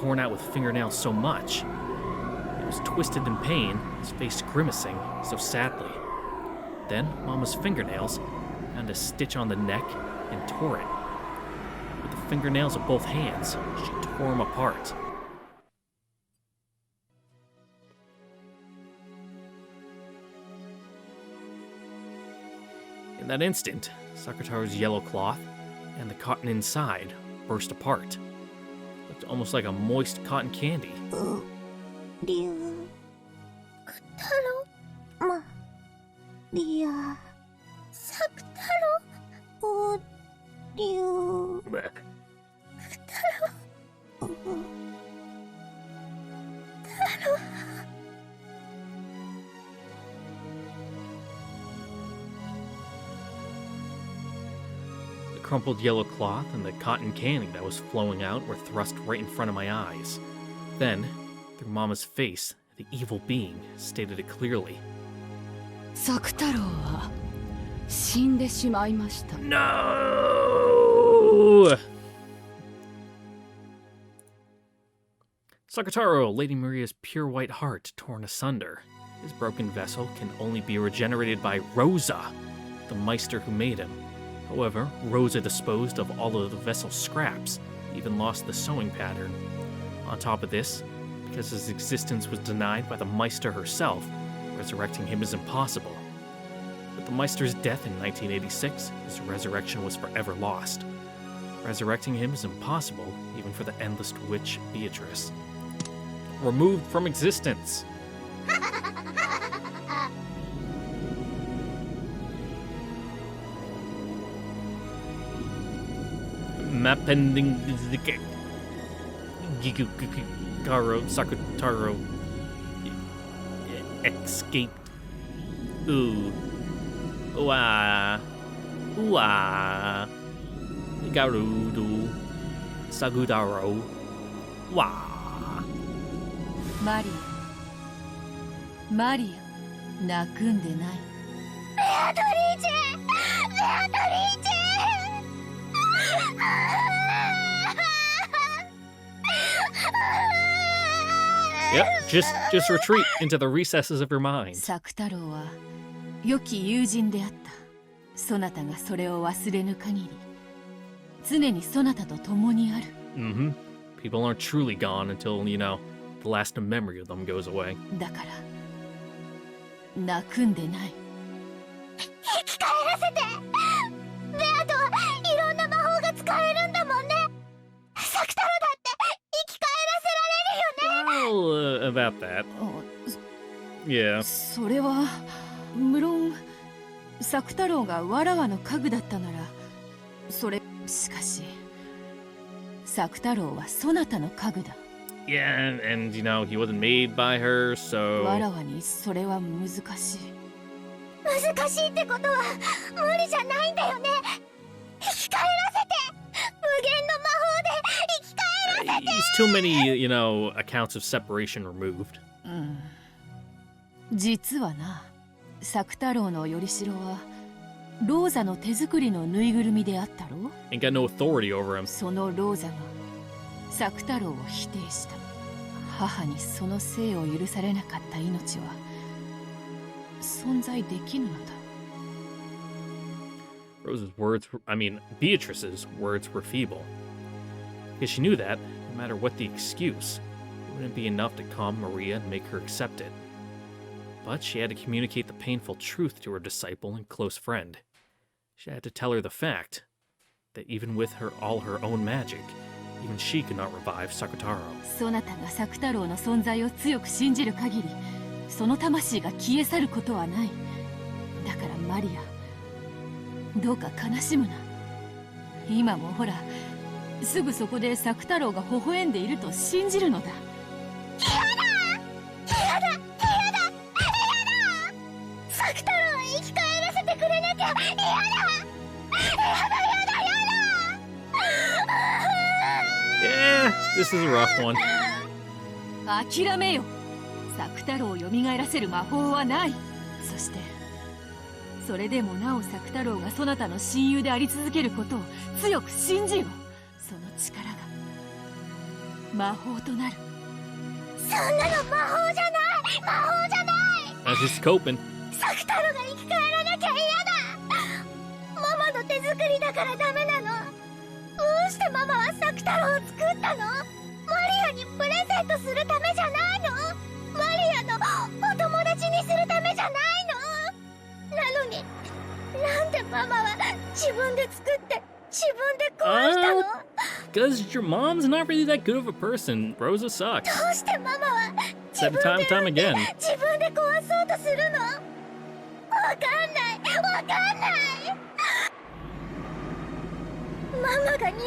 torn out with fingernails so much. It was twisted in pain, his face grimacing so sadly. Then Mama's fingernails found a stitch on the neck and tore it. With the fingernails of both hands, she tore him apart. In that instant, Sakutaro's yellow cloth and the cotton inside burst apart. It looked almost like a moist cotton candy. リアサク太郎おりゅう太郎太郎 The crumpled yellow cloth and the cotton candy that was flowing out were thrust right in front of my eyes. Then, through Mama's face, the evil being stated it clearly. 作太郎は死んでしまいました。 No! Sakutaro, Lady Maria's pure white heart torn asunder. His broken vessel can only be regenerated by Rosa, the Meister who made him. However, Rosa disposed of all of the vessel's scraps, even lost the sewing pattern. On top of this, because his existence was denied by the Meister herself, resurrecting him is impossible. With the Meister's death in 1986, his resurrection was forever lost. Resurrecting him is impossible, even for the endless witch Beatrice. Removed from existence. Mapending Gigukaro Sakutaro escaped. Ooh. Ooh-ah. Ooh-ah. Garudu. Sakutaro. Wah. マリア泣くんでない。 Yep, just retreat into the recesses of your mind. 作太郎は良き友人であった。そなたがそれを忘れぬ限り、常にそなたと共にある。Mm-hmm. People aren't truly gone until, you know, the last memory of them goes away. だから泣くんでない。 生き返らせてベアとはいろんな魔法が使えるんだもんね。サク太郎だって生き返らせられるよね。 Well, about that. Yeah. それは無論作太郎がわらわの家具だったならそれしかし作太郎はそなたの家具だ。 Yeah, and you know, he wasn't made by her, so... わらわにそれは難しい。難しいってことは無理じゃないんだよね。生き返らせて無限の魔法で生き返らせて。 He's too many, you know, accounts of separation removed. 実はな、作太郎のよりしろはローザの手作りのぬいぐるみであったろ。 Ain't got no authority over him. そのローザが作太郎を否定した。母にその生を許されなかった命は存在できぬのだ。 Rose's words, Beatrice's words were feeble. Because she knew that, no matter what the excuse, it wouldn't be enough to calm Maria and make her accept it. But she had to communicate the painful truth to her disciple and close friend. She had to tell her the fact that even with all her own magic, even she could not revive Sakutaro. そなたが作太郎の存在を強く信じる限り、その魂が消え去ることはない。だからマリア、どうか悲しむな。今もほら、すぐそこで作太郎が微笑んでいると信じるのだ。作太郎生き返らせてくれなきゃやだ。やだ。 Yeah, this is a rough one. 諦めよ。作太郎を蘇らせる魔法はない。そしてそれでもなお作太郎がそなたの親友であり続けることを強く信じよ。その力が魔法となる。そんなの魔法じゃない、魔法じゃない。 That's just coping. サク太郎が生き返らなきゃ嫌だ。ママの手作りだからダメなの。どうしてママはサク太郎を作ったの？マリアにプレゼントするためじゃないの？マリアのお友達にするためじゃないの？なのになんでママは自分で作って自分で壊したの？ Because your mom's not really that good of a person. Rosa sucks. どうしてママは自 Said 分 time で and time 産んで again. 自分で壊そうとするの？わかんないわかんない。ママが憎いよ。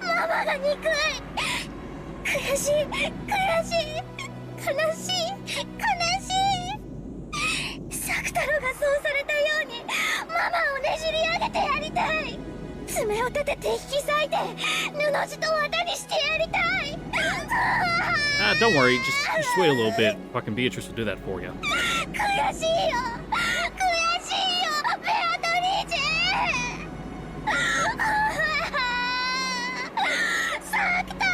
ママが憎い。悔しい悔しい悲しい悲しい。サク太郎がそうされたようにママをねじり上げてやりたい。爪を立てて引き裂いて布地と綿にしてやりたい。 Don't worry, just wait a little bit. Fucking Beatrice will do that for you. 悔しいよ悔しいよベアトリーチェ。サク太郎。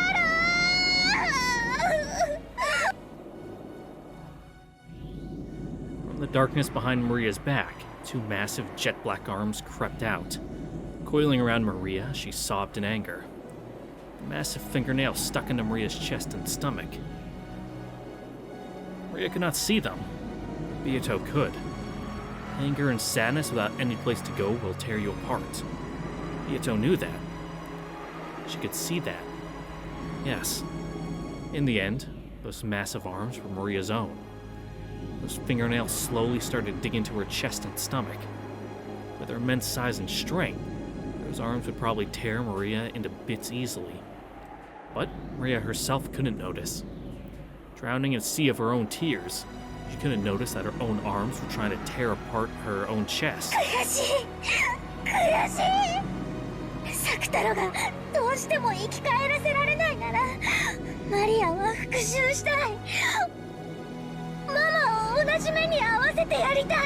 From the darkness behind Maria's back, two massive jet black arms crept out. Coiling around Maria, she sobbed in anger. Massive fingernails stuck into Maria's chest and stomach. Maria could not see them. Beato could. Anger and sadness without any place to go will tear you apart. Beato knew that. She could see that. Yes. In the end, those massive arms were Maria's own. Those fingernails slowly started to dig into her chest and stomach. With their immense size and strength, those arms would probably tear Maria into bits easily. But Maria herself couldn't notice. Drowning in a sea of her own tears, she couldn't notice that her own arms were trying to tear apart her own chest. 悔しい悔しい。サク太郎がどうしても生き返らせられないならマリアは復讐したい。ママを同じ目に遭わせてやりたい。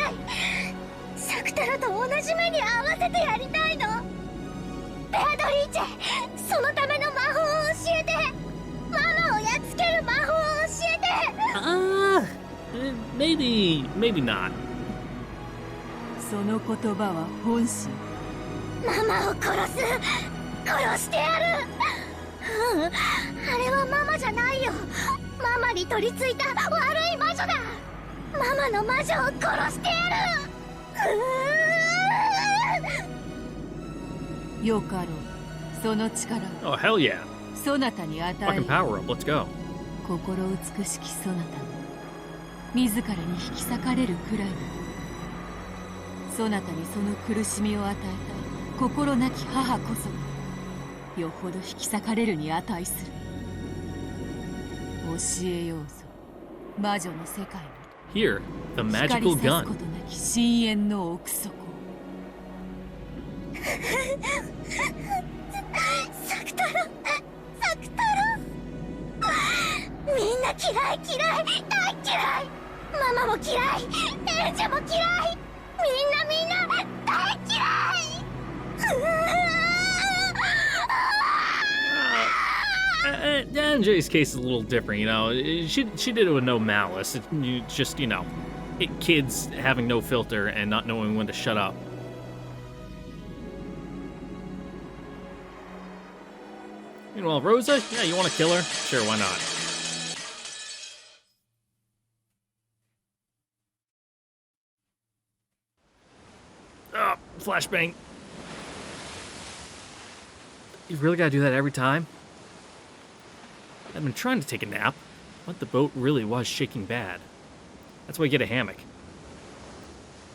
サク太郎と同じ目に遭わせてやりたいの。ベアドリーチェ、そのための魔法を教えて。ママをやっつける魔法を教えて。Maybe not. その言葉は本心。ママを殺してやる。あれはママじゃないよ。ママに取り付いた悪い魔女だ。ママの魔女を殺してやる。よかろう。その力 Oh, hell yeah. そなたに与え Fucking る。 power up. Let's go. 心美しきそなたが自らに引き裂かれるくらいだ。そなたにその苦しみを与えた心なき母こそがよほど引き裂かれるに値する。教えようぞ、魔女の世界 Here, the に magical 光さすこ gun. となき深淵の奥底。サク太郎サク太郎。みんな嫌い大嫌い。ママも嫌い。エンジェも嫌い。みんな大嫌い。NJ's case is a little different, you know. She did it with no malice. Just, kids having no filter and not knowing when to shut up. Meanwhile, Rosa, yeah, you want to kill her? Sure, why not? Oh, flashbang. You really gotta do that every time? I've been trying to take a nap, but the boat really was shaking bad. That's why I get a hammock.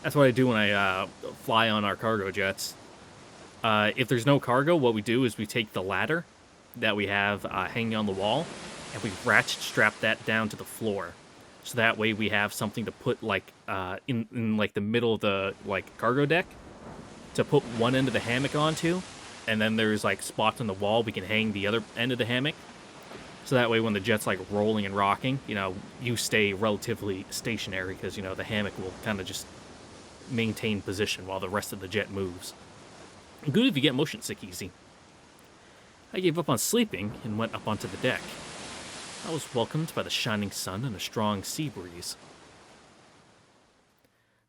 That's what I do when I fly on our cargo jets. If there's no cargo, what we do is we take the ladder that we have hanging on the wall, and we ratchet strap that down to the floor. So that way we have something to put in like the middle of the cargo deck to put one end of the hammock onto, and then there's like spots on the wall we can hang the other end of the hammock. So that way when the jet's like rolling and rocking, you stay relatively stationary because, the hammock will kind of just maintain position while the rest of the jet moves. Good if you get motion sick easy. I gave up on sleeping and went up onto the deck. I was welcomed by the shining sun and a strong sea breeze.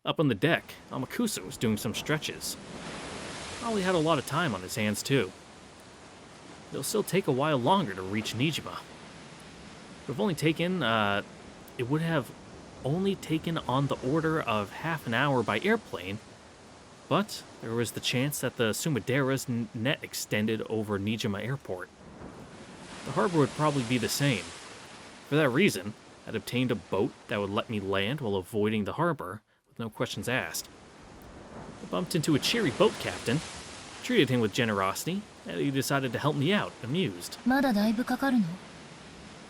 Up on the deck, Amakusa was doing some stretches. Probably had a lot of time on his hands too. It'll still take a while longer to reach Nijima. It would have only taken on the order of half an hour by airplane, but there was the chance that the Sumadera's net extended over Nijima Airport. The harbor would probably be the same. For that reason, I'd obtained a boat that would let me land while avoiding the harbor, with no questions asked. I bumped into a cheery boat captain, treated him with generosity, and he decided to help me out, amused. まだだいぶかかるの？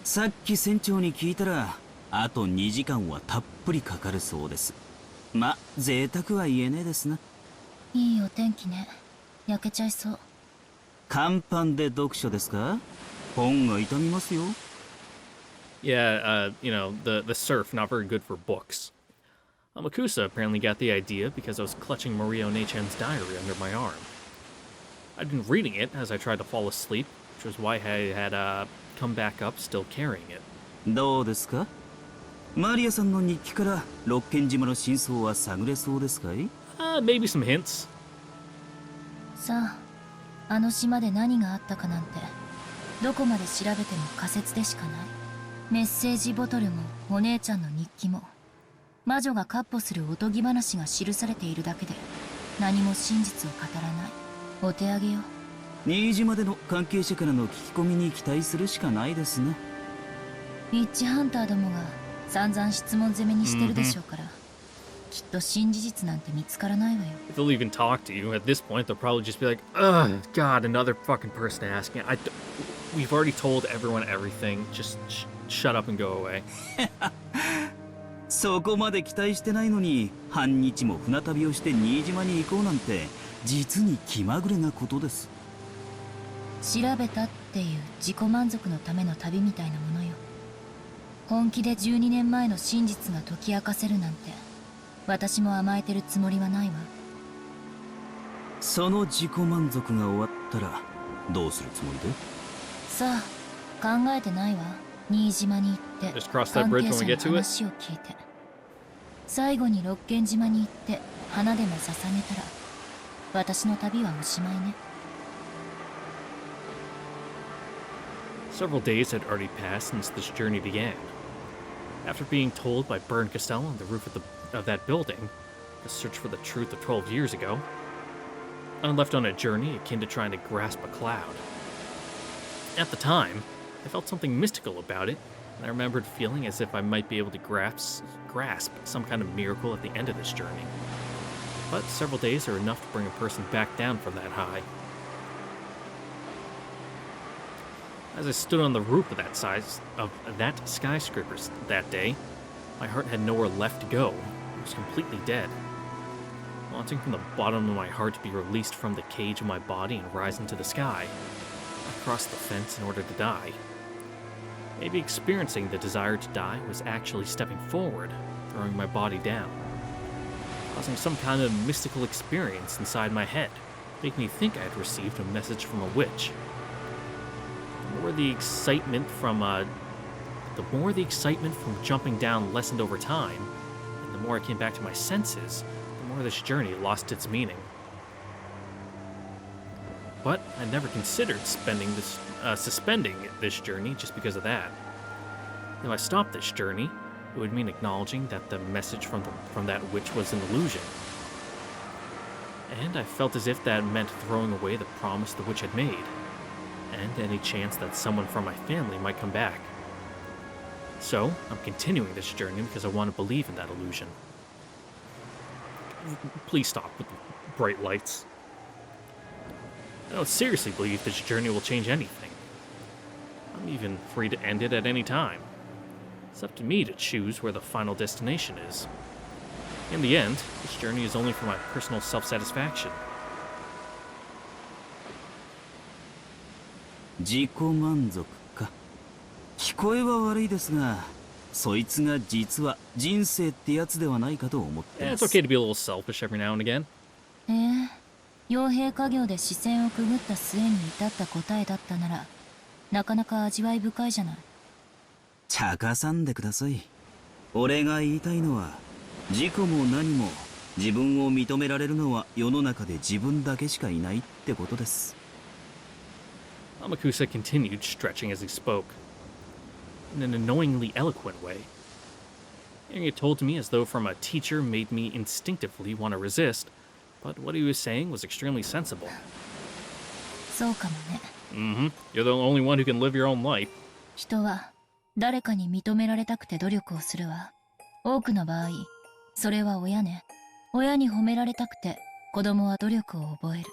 さっき船長に聞いたら、あと2時間はたっぷりかかるそうです。ま、贅沢は言えねえですな。いいお天気ね。焼けちゃいそう。甲板で読書ですか？本が痛みますよ。Yeah, the surf, not very good for books. Amakusa apparently got the idea because I was clutching Maria Onechan's diary under my arm. I'd been reading it as I tried to fall asleep, which was why I had come back up still carrying it. どうですか？マリアさんの日記から六軒島の真相は探れそうですかい？ Maybe some hints. さあ、あの島で何があったかなんて、どこまで調べても仮説でしかない。メッセージボトルもお姉ちゃんの日記も、魔女が闊歩するおとぎ話が記されているだけで、何も真実を語らない。お手上げよ。新島での関係者からの聞き込みに期待するしかないですね。ウィッチハンターどもが散々質問攻めにしてるでしょうから、きっと真実なんて見つからないわよ。If they'll even talk to you at this point, they'll probably just be like, "Ugh, God, another fucking person asking." We've already told everyone everything. Just shut up and go away. そこまで期待してないのに、半日も船旅をして新島に行こうなんて、実に気まぐれなことです。調べたっていう自己満足のための旅みたいなものよ。本気で12年前の真実が解き明かせるなんて、私も甘えてるつもりはないわ。その自己満足が終わったらどうするつもりで？さあ、考えてないわ。新島に行って関係者の話を聞いて、最後に六軒島に行って花でも捧げたら、私の旅はおしまいね。Several days had already passed since this journey began. After being told by Bern Costello on the roof of that building to search for the truth of 12 years ago, I left on a journey akin to trying to grasp a cloud. At the time, I felt something mystical about it, and I remembered feeling as if I might be able to grasp some kind of miracle at the end of this journey. But several days are enough to bring a person back down from that high. As I stood on the roof of that skyscraper that day, my heart had nowhere left to go. It was completely dead. Wanting from the bottom of my heart to be released from the cage of my body and rise into the sky, I crossed the fence in order to die. Maybe experiencing the desire to die was actually stepping forward, throwing my body down, causing some kind of mystical experience inside my head, making me think I had received a message from a witch. The more the excitement from jumping down lessened over time, and the more I came back to my senses, the more this journey lost its meaning. But I never considered suspending this journey just because of that. If I stopped this journey, it would mean acknowledging that the message from that witch was an illusion. And I felt as if that meant throwing away the promise the witch had made, and any chance that someone from my family might come back. So, I'm continuing this journey because I want to believe in that illusion. Please stop with the bright lights. I don't seriously believe this journey will change anything. I'm even free to end it at any time. It's up to me to choose where the final destination is. In the end, this journey is only for my personal self-satisfaction. 自己満足か。聞こえは悪いですが、そいつが実は人生ってやつではないかと思ってます。It's okay to be a little selfish every now and again. 傭兵家業で視線をくぐった末に至った答えだったなら、なかなか味わい深いじゃない。茶化さんでください。俺が言いたいのは、自己も何も自分を認められるのは世の中で自分だけしかいないってことです。Amakusa continued, stretching as he spoke, in an annoyingly eloquent way. Hearing it told to me as though from a teacher made me instinctively want to resist, but what he was saying was extremely sensible. そうかもね。Mm-hmm. You're the only one who can live your own life. 人は誰かに認められたくて努力をするわ。多くの場合、それは親ね。親に褒められたくて子供は努力を覚える。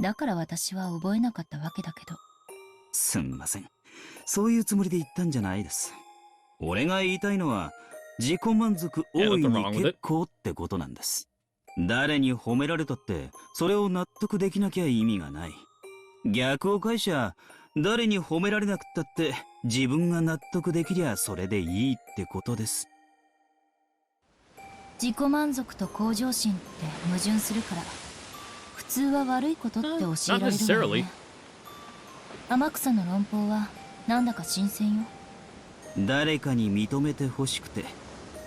だから私は覚えなかったわけだけど。すんません。そういうつもりで言ったんじゃないです。俺が言いたいのは、自己満足大いに結構ってことなんです。誰に褒められたって、それを納得できなきゃ意味がない。逆を返しゃ、誰に褒められなくったって、自分が納得できりゃそれでいいってことです。自己満足と向上心って矛盾するから、普通は悪いことって教えられるわよね。天草の論法はなんだか新鮮よ。誰かに認めて欲しくて、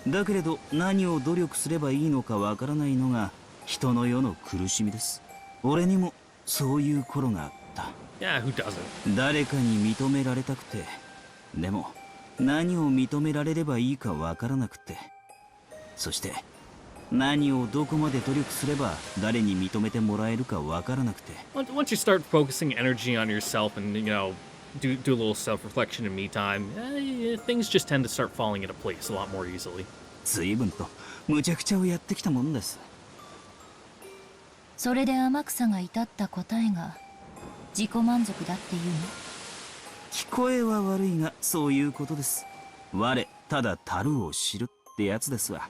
だけれど何を努力すればいいのかわからないのが人の世の苦しみです。俺にもそういう頃があった。Yeah, who doesn't? 誰かに認められたくて、でも何を認められればいいかわからなくて、そして何をどこまで努力すれば誰に認めてもらえるかわからなくて。Once you start focusing energy on yourself and, do a little self-reflection and me time, things just tend to start falling into place a lot more easily. 随分と無茶苦茶をやってきたもんです。それで天草が至った答えが自己満足だっていうの？聞こえは悪いがそういうことです。我ただ樽を知るってやつですわ。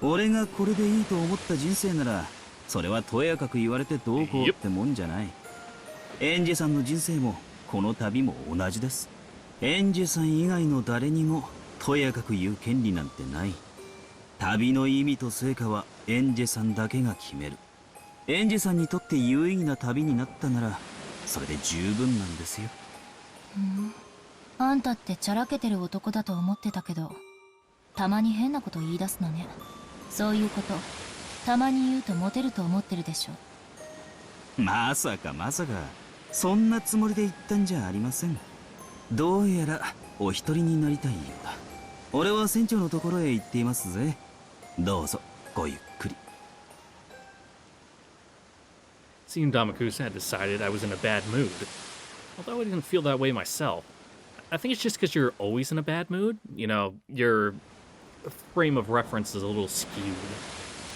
俺がこれでいいと思った人生なら、それはとやかく言われてどうこうってもんじゃない。エンジェさんの人生もこの旅も同じです。エンジェさん以外の誰にもとやかく言う権利なんてない。旅の意味と成果はエンジェさんだけが決める。エンジェさんにとって有意義な旅になったなら、それで十分なんですよ。あんたってちゃらけてる男だと思ってたけど、たまに変なこと言い出すのね。そういうことたまに言うとモテると思ってるでしょ。まさかそんなつもりで言ったんじゃありません。どうやらお一人になりたいようだ。俺は船長のところへ行っていますぜ。どうぞごゆっくり。Seemed Damakusa had decided I was in a bad mood, although I didn't feel that way myself. I think it's just because you're always in a bad mood. Your frame of reference is a little skewed.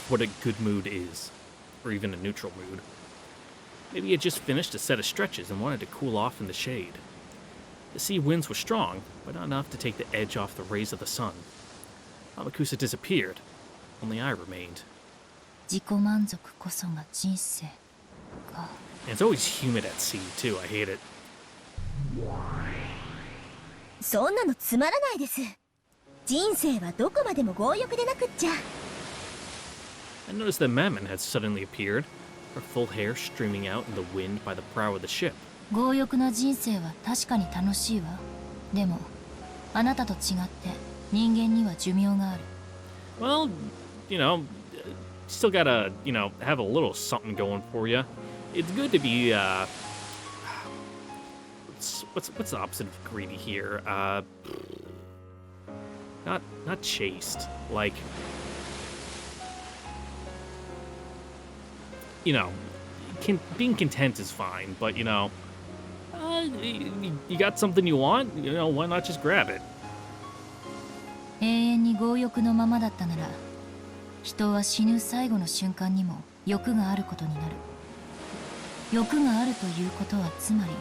What a good mood is, or even a neutral mood. Maybe he had just finished a set of stretches and wanted to cool off in the shade. The sea winds were strong, but not enough to take the edge off the rays of the sun. Amakusa disappeared. Only I remained. 自己満足こそが人生か。And it's always humid at sea, too. I hate it. そんなのつまらないです。人生はどこまでも強欲でなくっちゃ。I noticed that Mammon had suddenly appeared, her full hair streaming out in the wind by the prow of the ship. 強欲な人生は確かに楽しいわ。でも、あなたと違って人間には寿命がある。Well, still gotta, have a little something going for you. It's good to be, what's the opposite of greedy here? Not chaste. Like, being content is fine, but, you got something you want, why not just grab it? 永遠に強欲のままだったなら、人は死ぬ最後の瞬間にも欲があることになる。欲があるということはつまり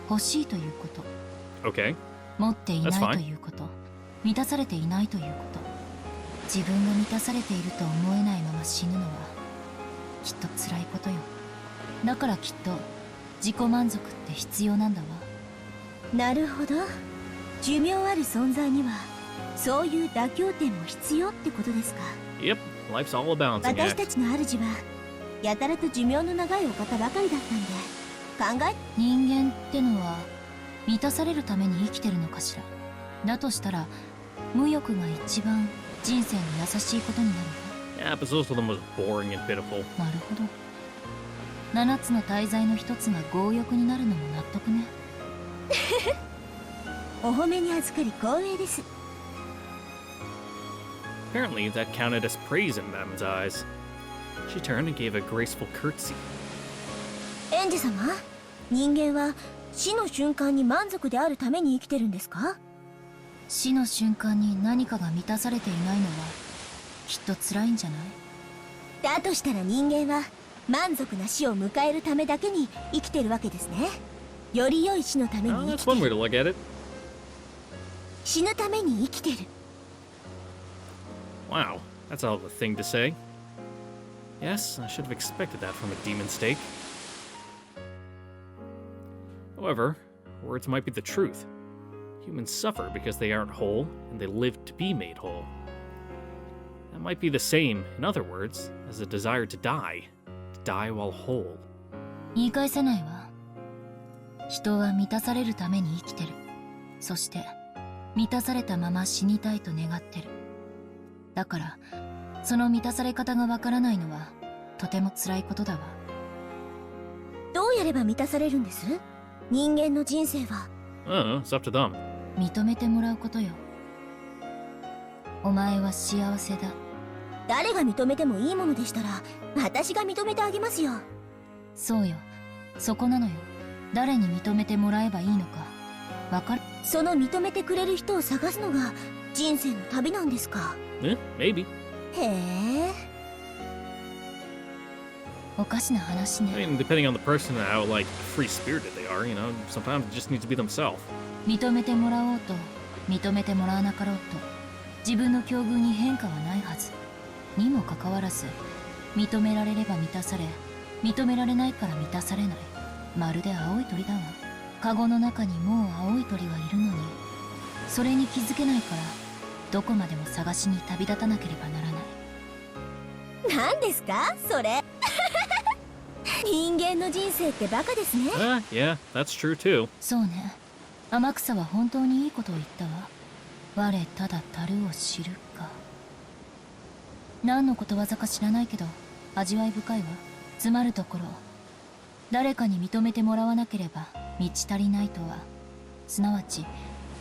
欲しいということ。Okay. 持っていないということ。満たされていないということ。自分が満たされていると思えないまま死ぬのはきっと辛いことよ。だからきっと自己満足って必要なんだわ。なるほど。寿命ある存在にはそういう妥協点も必要ってことですか。Yep, life's all a balancing act. 私たちの主はやたらと寿命の長いお方ばかりだったんで、考え。人間ってのは満たされるために生きてるのかしら。だとしたら無欲が一番人生に優しいことになるわ。 Yeah, but it's also the most boring and pitiful. なるほど。7つの大罪の一つが強欲になるのも納得ね。お褒めに預かり光栄です。 Apparently, that counted as praise in Madame's eyes. She turned and gave a graceful curtsy. 園児様、人間は死の瞬間に満足であるために生きてるんですか？死の瞬間に何かが満たされていないのはきっと辛いんじゃない？だとしたら人間は満足な死を迎えるためだけに生きてるわけですね。より良い死のために Oh, 生 that's きて one way る。 to look at it. 死ぬために生きてる。 Wow, that's all of a thing to say. Yes, I should have expected that from a demon stake. However, words might be the truth. Humans suffer because they aren't whole, and they live to be made whole. That might be the same, in other words, as a desire to die while whole. 言い返せないわ。人は満たされるために生きてる。そして満たされたまま死にたいと願ってる。だからその満たされ方がわからないのはとても辛いことだわ。どうやれば満たされるんです？人間の人生は。I don't know, it's up to them. 認めてもらうことよ。お前は幸せだ。誰が認めてもいいものでしたら私が認めてあげますよ。そうよ、そこなのよ。誰に認めてもらえばいいのかわかる？その認めてくれる人を探すのが人生の旅なんですか？ Eh, maybe. へえ。おかしな話 I ね。 mean, depending on the person and how, like, free-spirited they are, you know, sometimes it just needs to be themselves. 認めてもらおうと認めてもらわなかろうと自分の境遇に変化はないはずにもかかわらず、認められれば満たされ、認められないから満たされない。まるで青い鳥だわ。カゴの中にもう青い鳥はいるのに、それに気づけないからどこまでも探しに旅立たなければならない。何ですかそれ？人間の人生ってバカですね。 Yeah, that's true too. そうね、天草は本当にいいことを言ったわ。我ただ樽を知るか。何のことわざか知らないけど味わい深いわ。つまるところ、誰かに認めてもらわなければ満ち足りないとは、すなわち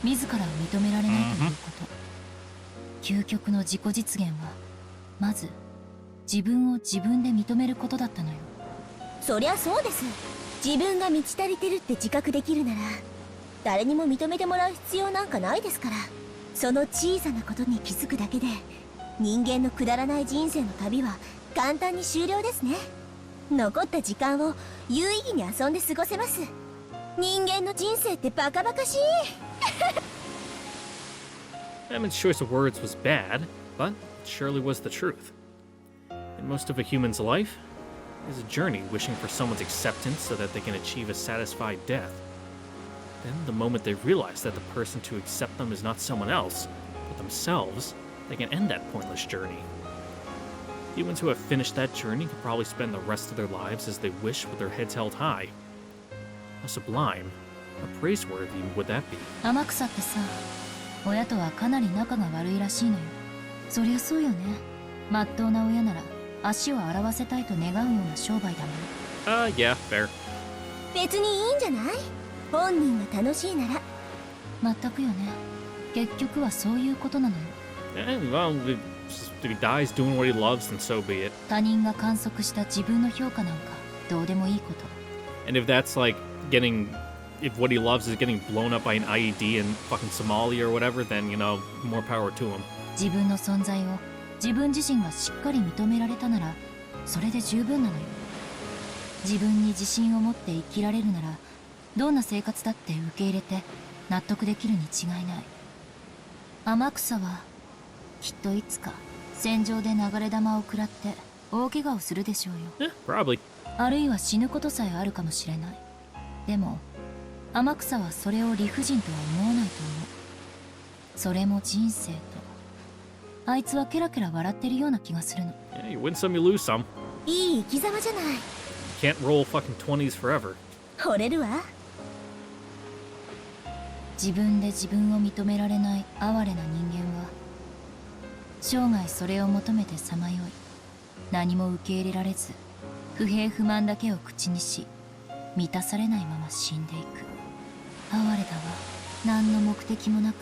自らを認められないということ。究極の自己実現はまず自分を自分で認めることだったのよ。そりゃそうです。自分が満ち足りてるって自覚できるなら誰にも認めてもらう必要なんかないですから。その小さなことに気づくだけで人間のくだらない人生の旅は簡単に終了ですね。残った時間を有意義に遊んで過ごせます。人間の人生ってバカバカしい。 Emin's choice of words was bad, but it surely was the truth. In most of a human's life is a journey wishing for someone's acceptance so that they can achieve a satisfied death. Then, the moment they realize that the person to accept them is not someone else, but themselves, they can end that pointless journey. Humans who have finished that journey can probably spend the rest of their lives as they wish with their heads held high. How sublime, how praiseworthy would that be? 天草ってさ、親とはかなり仲が悪いらしいのよ。そりゃそうよね。まっとうな親なら足を洗わせたいと願うような商売だもん。Yeah, fair. 別にいいんじゃない？本人が楽しいなら。まったくよね。結局はそういうことなのよ。Well, if he dies doing what he loves, then so be it. 他人が観測した自分の評価なんかどうでもいいこと。And if that's like if what he loves is getting blown up by an IED in fucking Somalia or whatever, then, you know, more power to him. 自分の存在を自分自身がしっかり認められたならそれで十分なのよ。自分に自信を持って生きられるならどんな生活だって受け入れて納得できるに違いない。天草はきっといつか戦場で流れ弾を食らって大怪我をするでしょうよ。Probably. あるいは死ぬことさえあるかもしれない。でも天草はそれを理不尽とは思わないと思う。それも人生と。あいつはケラケラ笑ってるような気がするの。Yeah, you win some, you lose some. いい生き様じゃない。 Can't roll fucking 20s forever. 惚れるわ。自分で自分を認められない哀れな人間は生涯それを求めてさまよい、何も受け入れられず不平不満だけを口にし、満たされないまま死んでいく。哀れだわ。何の目的もなく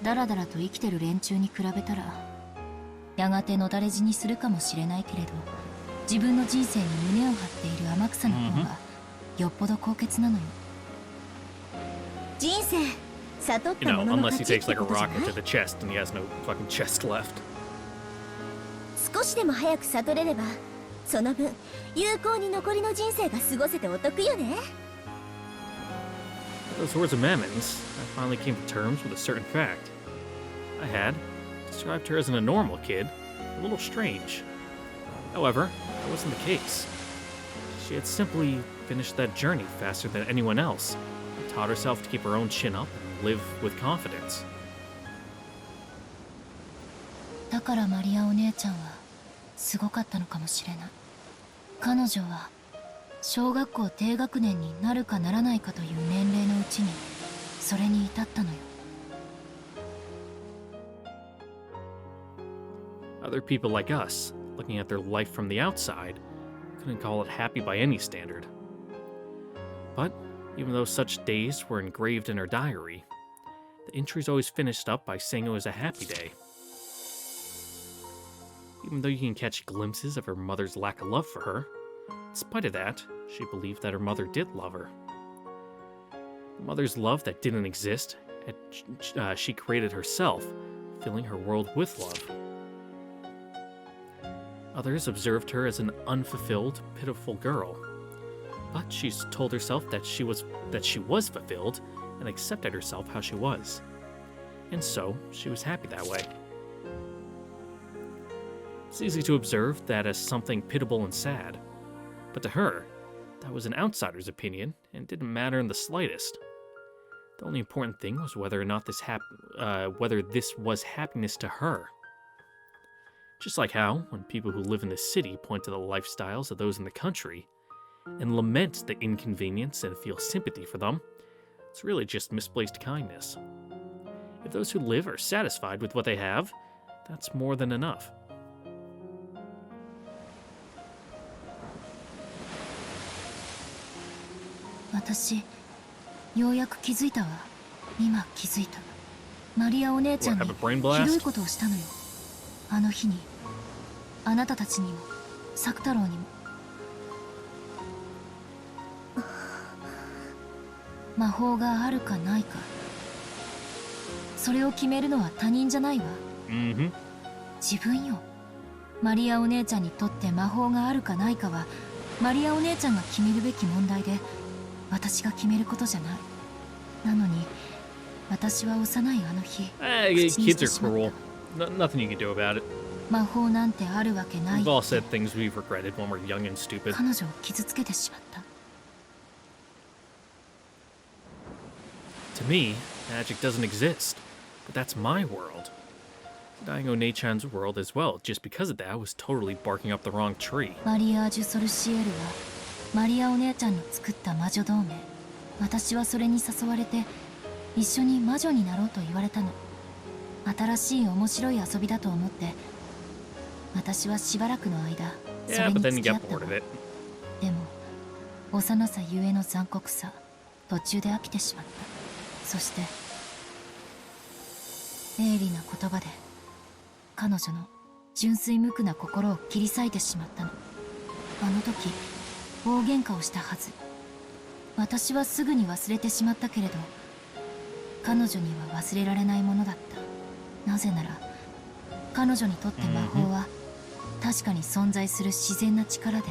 ダラダラと生きてる連中に比べたら、やがてのだれ死にするかもしれないけれど、自分の人生に胸を張っている天草の方がよっぽど高潔なのよ。人生悟っ You た know, ものの unless 勝 he ちっ takes て like a ことじゃ rocket な to い？ the chest and he has no fucking chest left. 少しでも早く悟れれば、その分有効に残りの人生が過ごせてお得よね。 Those words of Mammon's, I finally came to terms with a certain fact. I had described her as an abnormal kid, a little strange. However, that wasn't the case. She had simply finished that journey faster than anyone else, and taught herself to keep her own chin up and live with confidence. だからマリアお姉ちゃんはすごかったのかもしれない。彼女は小学校低学年になるかならないかという年齢のうちにそれに至ったのよ。Other people like us, looking at their life from the outside, couldn't call it happy by any standard. But even though such days were engraved in her diary, the entries always finished up by saying it was a happy day. Even though you can catch glimpses of her mother's lack of love for her, in spite of that, she believed that her mother did love her. A mother's love that didn't exist, she created herself, filling her world with love. Others observed her as an unfulfilled, pitiful girl, but she's told herself that she was fulfilled and accepted herself how she was. And so, she was happy that way. It's easy to observe that as something pitiable and sad, but to her, that was an outsider's opinion and didn't matter in the slightest. The only important thing was whether or not whether this was happiness to her. Just like how, when people who live in the city point to the lifestyles of those in the country and lament the inconvenience and feel sympathy for them, it's really just misplaced kindness. If those who live are satisfied with what they have, that's more than enough. 私ようやく気づいたわ。今気づいた。マリアお姉ちゃんに What, have a brain ひ blast? どいことをしたのよ。あの日にあなたたちにも作太郎にも。魔法があるかないか、それを決めるのは他人じゃないわ。Mm-hmm. 自分よ。マリアお姉ちゃんにとって魔法があるかないかはマリアお姉ちゃんが決めるべき問題で、私が決めることじゃない。なのに私は幼いあの日、口にし Kids て are しまった。 cruel. Nothing you can do about it. 魔法なんてあるわけない。 We've all said things we've regretted when we're young and stupid. 彼女を傷つけてしまった。 To me, magic doesn't exist, but that's my world. Dying One-chan's world as well, just because of that, was totally barking up the wrong tree. マリアージュ・ソルシエルはマリアお姉ちゃんの作った魔女同盟。私はそれに誘われて一緒に魔女になろうと言われたの。新しい面白い遊びだと思って私はしばらくの間そ Yeah, れ but に then you 付き合 get ったわ。 bored of it. でも幼さゆえの残酷さ、途中で飽きてしまった。そして鋭利な言葉で彼女の純粋無垢な心を切り裂いてしまったの。あの時大喧嘩をしたはず。私はすぐに忘れてしまったけれど、彼女には忘れられないものだった。なぜなら彼女にとって魔法は確かに存在する自然な力で、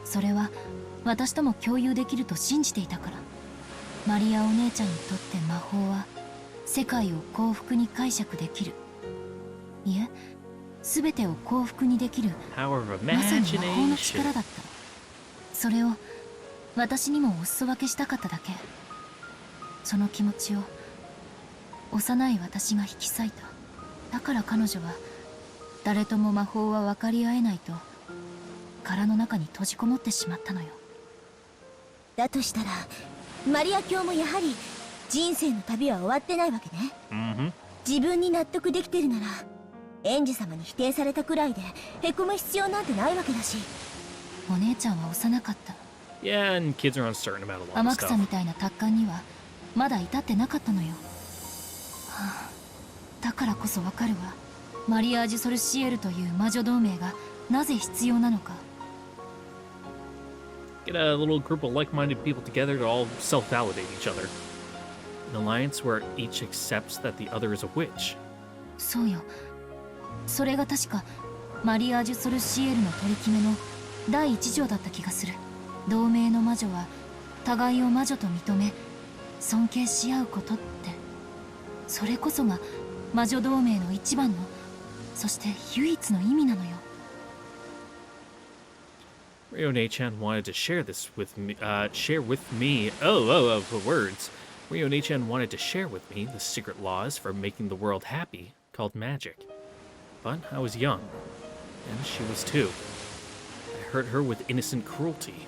それは私とも共有できると信じていたから。マリアお姉ちゃんにとって魔法は世界を幸福に解釈できる、いえ全てを幸福にできる Power of まさに魔法の imagination. 力だった。それを私にもお裾分けしたかっただけ。その気持ちを幼い私が引き裂いた。だから彼女は誰とも魔法は分かり合えないと殻の中に閉じこもってしまったのよ。だとしたらマリア教もやはり人生の旅は終わってないわけね。自分に納得できてるなら園児様に否定されたくらいでへこむ必要なんてないわけだし。お姉ちゃんは幼かった。 Yeah, and kids are uncertain about a lot of 天草 stuff. みたいな達観にはまだ至ってなかったのよ。はあ、だからこそわかるわ。マリアージュ・ソルシエルという魔女同盟がなぜ必要なのか。 Get a little group of like-minded people together to all self-validate each other. An alliance where each accepts that the other is a witch. そうよ。それが確かマリアージュ・ソルシエルの取り決めの第一条だった気がする。同盟の魔女は互いを魔女と認め尊敬し合うことって、それこそが魔女同盟の一番の、そして唯一の意味なのよ。Ryonei-chan wanted to share this with me, words. Ryonei-chan wanted to share with me the secret laws for making the world happy called magic. But I was young, and she was too. I hurt her with innocent cruelty.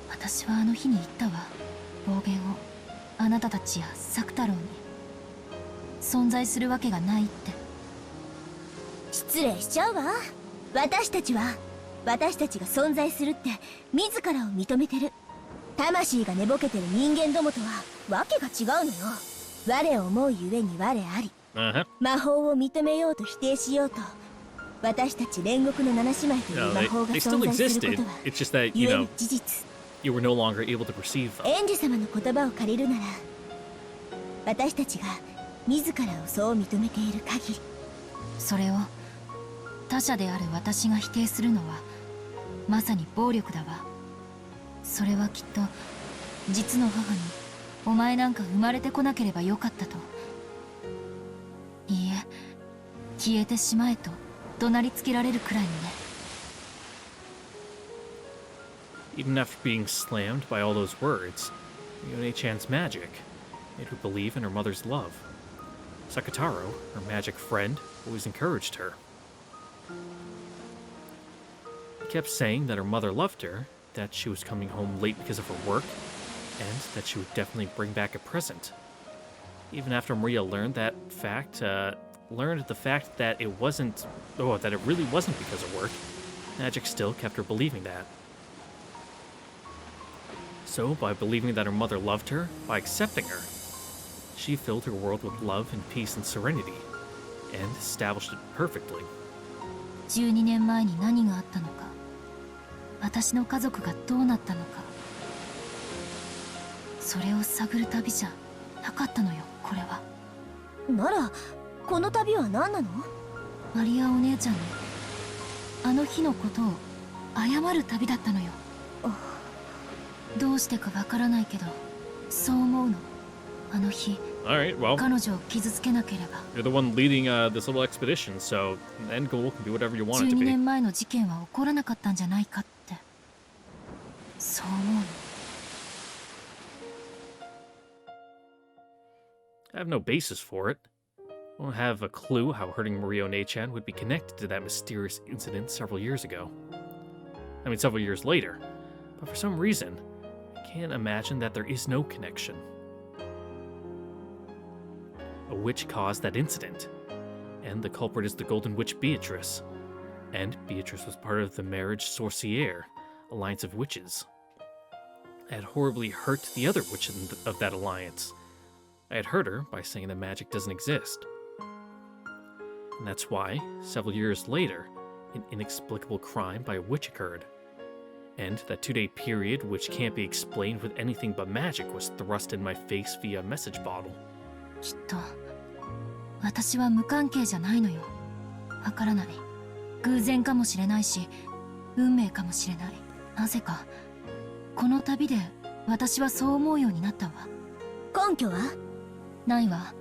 私はあの日に言ったわ。暴言をあなたたちや作太郎に。存在するわけがないって。失礼しちゃうわ。私たちが存在するって自らを認めてる。魂が寝ぼけてる人間どもとはわけが違うのよ。我を思うゆえに我あり。魔法を認めようと否定しようと、私たち煉獄の七姉妹という魔法が存在することはゆえに事実。You were no longer able to perceive them. 園児様の言葉を借りるなら、私たちが自らをそう認めている限り。それを他者である私が否定するのはまさに暴力だわ。それはきっと実の母にお前なんか生まれてこなければよかったと、いいえ消えてしまえと怒鳴りつけられるくらいにね。Even after being slammed by all those words, Ryonei-chan's magic made her believe in her mother's love. Sakataro, her magic friend, always encouraged her. He kept saying that her mother loved her, that she was coming home late because of her work, and that she would definitely bring back a present. Even after Maria learned the fact that it really wasn't because of work, magic still kept her believing that. So, by believing that her mother loved her, by accepting her, she filled her world with love and peace and serenity, and established it perfectly. 12年前に何があったのか、私の家族がどうなったのか、それを探る旅じゃなかったのよ、これは。なら、この旅は何なの？マリアお姉ちゃんにあの日のことを謝る旅だったのよ。どうしてかわからないけど、そう思うの。あの日、Alright, well, 彼女を傷つけなければ。you're the one leading this little expedition, so the end goal can be whatever you want it to 12 be. 年前の事件は起こらなかったんじゃないかって、そう思うの。I have no basis for it. I don't have a clue how hurting Ryonei-chan would be connected to that mysterious incident several years ago. I mean, several years later. But for some reason, I can't imagine that there is no connection. A witch caused that incident, and the culprit is the Golden Witch Beatrice. And Beatrice was part of the Marriage Sorcière, alliance of witches. I had horribly hurt the other witch of that alliance. I had hurt her by saying that magic doesn't exist. And that's why, several years later, an inexplicable crime by a witch occurred. And that 2-day period, which can't be explained with anything but magic, was thrust in my face via a message bottle. きっと私は無関係じゃないのよ。わからない。偶然かもしれないし、運命かもしれない。なぜかこの旅で私はそう思うようになったわ。根拠は？ないわ。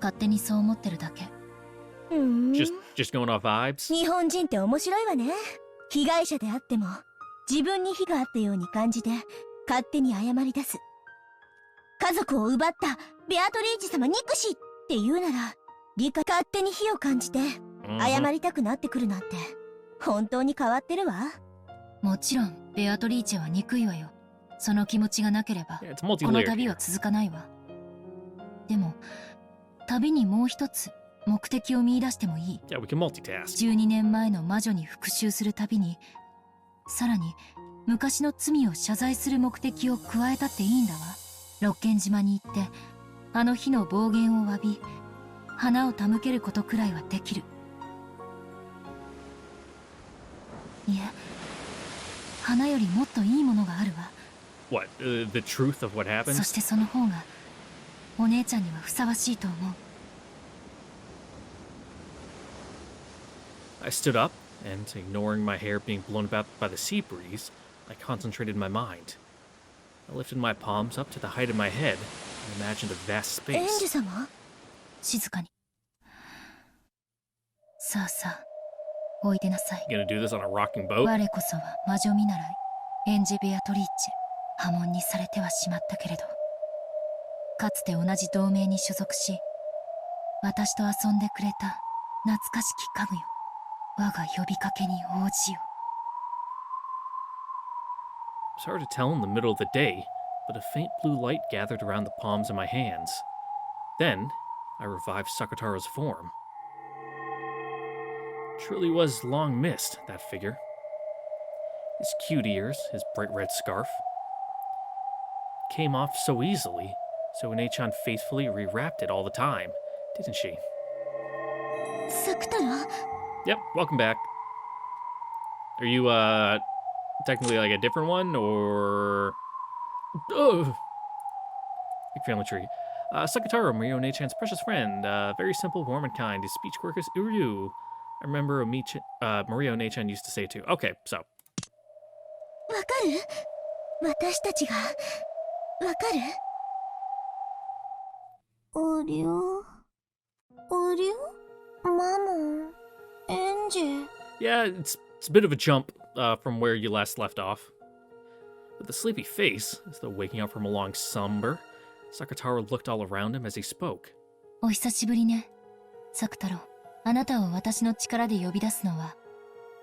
勝手にそう思ってるだけ。Just going off vibes? 日本人って面白いわね。被害者であっても自分に非があったように感じて勝手に謝り出す。家族を奪ったベアトリーチ様憎しって言うなら、勝手に非を感じて謝りたくなってくるなんて本当に変わってるわ。もちろんベアトリーチェは憎いわよ。その気持ちがなければ Yeah, it's この multi-layered 旅 here. は続かないわ。でも旅にもう一つ目的を見出してもいい。 Yeah, we can multitask. 12年前の魔女に復讐する旅にさらに昔の罪を謝罪する目的を加えたっていいんだわ。六軒島に行ってあの日の暴言を詫び花を手向けることくらいはできる。いえ、花よりもっといいものがあるわ。 What? The truth of what そ happened? してその方がお姉ちゃんにはふさわしいと思う。 I stood up, and ignoring my hair being blown about by the sea breeze, I concentrated my mind. I lifted my palms up to the height of my head and imagined a vast エンジ space. 様？静かに。さあさあ、おいでなさい。 You gonna do this on a rocking boat? 我こそは魔女見習いエンジェ・ベアトリーチェ。破門にされてはしまったけれどかつて同じ同盟に所属し私と遊んでくれた懐かしき家具よ。我が呼びかけに応じよ。 It's hard to tell in the middle of the day, but a faint blue light gathered around the palms of my hands. Then, I revived Sakataro's form. Truly was long missed, that figure. His cute ears, his bright red scarf. Came off so easily, so Ine-chan faithfully rewrapped it all the time, didn't she? サクタラ？ Yep, welcome back. Are you, technically like a different one, or... Oh! Big family tree. Sakataro, Mario Ine-chan's precious friend. Very simple, warm, and kind. His speech quirk is Uryu. I remember Mario Ine-chan used to say too. Okay, so. わかる？私たちがわかる？おりょマモンエンジェ。 Yeah, it's a bit of a jump from where you last left off. With a sleepy face, as though waking up from a long slumber, Sakataro looked all around him as he spoke. お久しぶりね、サクタロ。あなたを私の力で呼び出すのは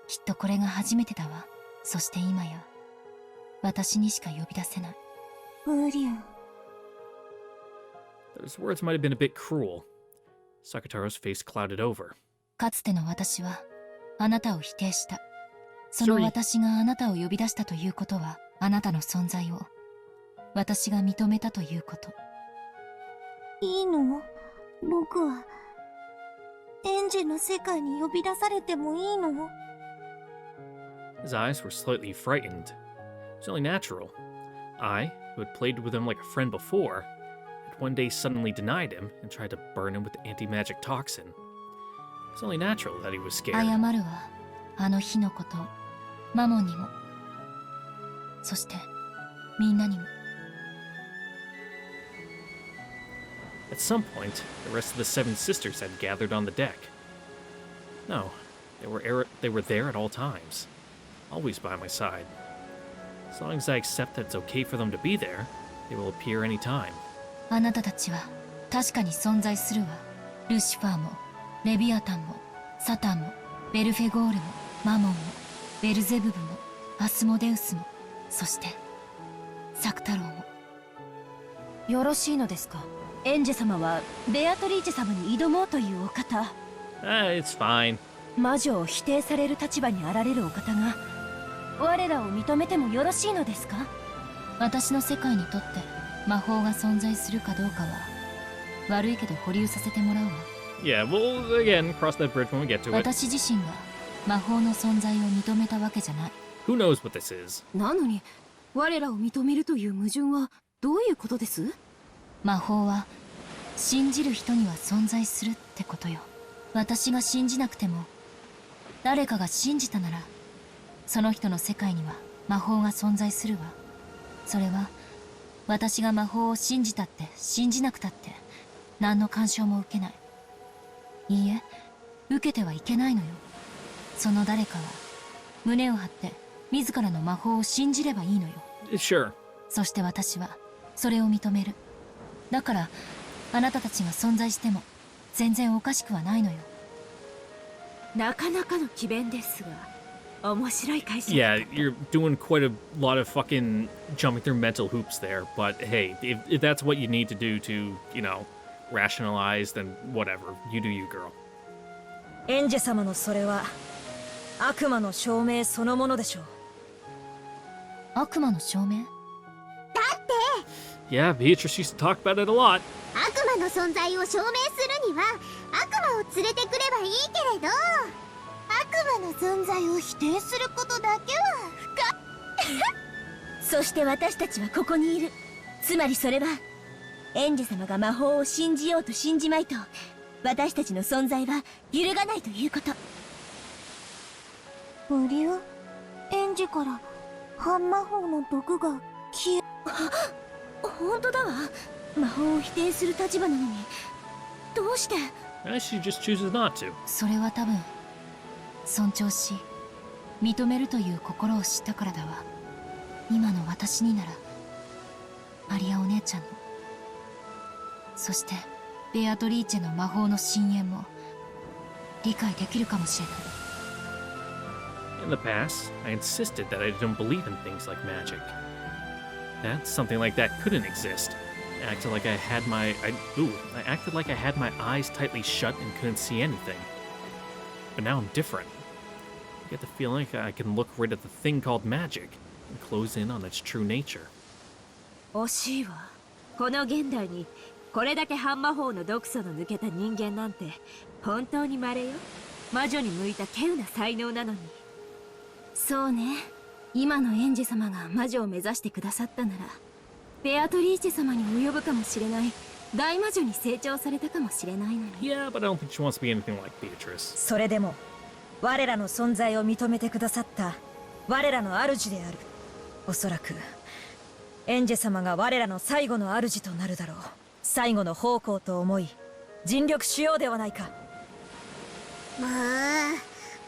きっとこれが初めてだわ。そして今や私にしか呼び出せない。ウリュウ。 Those words might have been a bit cruel. Sakataro's face clouded over. かつての私はあなたを否定した。その私があなたを呼び出したということはあなたの存在を私が認めたということ。いいの？僕はエンジェの世界に呼び出されてもいいの？ His eyes were slightly frightened. It's only natural. I, who had played with him like a friend before, had one day suddenly denied him and tried to burn him with anti-magic toxin. It's only natural that he was 謝 scared. るわ。あの日のこと、マモンにも、そしてみんなにも。 At some point, the rest of the seven sisters had gathered on the deck. No, they were there at all times, always by my side. As long as I accept that it's okay for them to be there, they will appear any time. あなたたちは確かに存在するわ。ルシファーも、レビアタンも、サタンも、ベルフェゴールも、マモンも、ベルゼブブも、アスモデウスも、そしてサクタロウも。よろしいのですか？エンジェ様はベアトリーチェ様に挑もうというお方。It's fine. 魔女を否定される立場にあられるお方が我らを認めてもよろしいのですか？私の世界にとって魔法が存在するかどうかは悪いけど保留させてもらうわ。 Yeah, we'll again cross that bridge when we get to it. 私自身が魔法の存在を認めたわけじゃない。 Who knows what this is? なのに我らを認めるという矛盾はどういうことです？魔法は信じる人には存在するってことよ。私が信じなくても誰かが信じたならその人の世界には魔法が存在するわ。それは私が魔法を信じたって信じなくたって何の干渉も受けない。いいえ、受けてはいけないのよ。その誰かは胸を張って自らの魔法を信じればいいのよ。 Sure. そして私はそれを認める。だからあなたたちが存在しても全然おかしくはないのよ。なかなかの詭弁ですが、面白い会社。 Yeah, you're doing quite a lot of fucking jumping through mental hoops there, but hey, if that's what you need to do to, you know, rationalize, then whatever. You do you, girl. エンジェ様のそれは悪魔の証明そのものでしょう。悪魔の証明？ Yeah, Beatrice used to talk about it a lot. 悪魔の存在を証明するには悪魔を連れてくればいいけれど、悪魔の存在を否定することだけはそして私たちはここにいる。つまりそれはエンジェ様が魔法を信じようと信じまいと私たちの存在は揺るがないということ。無流エンジから半魔法の毒が消え本当だわ。魔法を否定する立場なのにどうして。 She just chooses not to. それは多分尊重し認めるという心を知ったからだわ。今の私にならマリアお姉ちゃんの、そしてベアトリーチェの魔法の深淵も理解できるかもしれない。 In the past, I insisted that I didn't believe in things like magic. That something like that couldn't exist. I acted like I had my eyes tightly shut and couldn't see anything. But now I'm different. I get the feeling like I can look right at the thing called magic and close in on its true nature. 惜しいわ。この現代にこれだけ半魔法の毒素の抜けた人間なんて本当に稀よ。魔女に向いた稀有な才能なのに。そうね。今のエンジェ様が魔女を目指してくださったならベアトリーチェ様に及ぶかもしれない大魔女に成長されたかもしれないのに。 Yeah, but I don't think she wants to be anything like Beatrice. それでも我らの存在を認めてくださった我らの主である。おそらくエンジェ様が我らの最後の主となるだろう。最後の奉公と思い尽力しようではないか。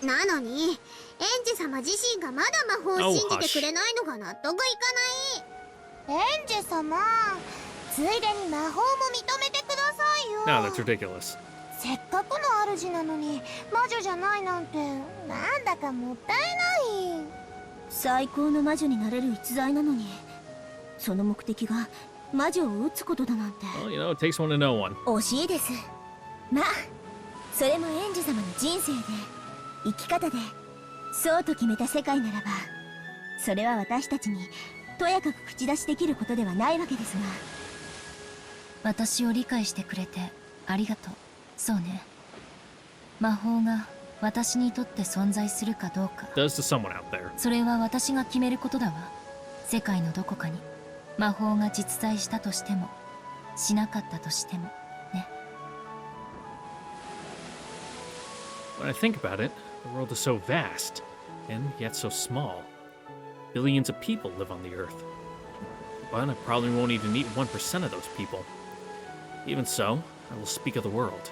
なのにエンジ様自身がまだ魔法を信じてくれないのが納得いかない。エンジ様、ついでに魔法も認めてくださいよ。 No, that's ridiculous. せっかくの主なのに魔女じゃないなんてなんだかもったいない。最高の魔女になれる逸材なのにその目的が魔女を撃つことだなんて。 Well, you know, it takes one to know one. 惜しいです。まあそれもエンジ様の人生で生き方でそうと決めた世界ならばそれは私たちにとやかく口出しできることではないわけですが。私を理解してくれてありがとう。そうね、魔法が私にとって存在するかどうか Does to someone out there. それは私が決めることだわ。世界のどこかに魔法が実在したとしてもしなかったとしてもね。 When I think about it, the world is so vast, and yet so small. Billions of people live on the Earth. But I probably won't even meet 1% of those people. Even so, I will speak of the world.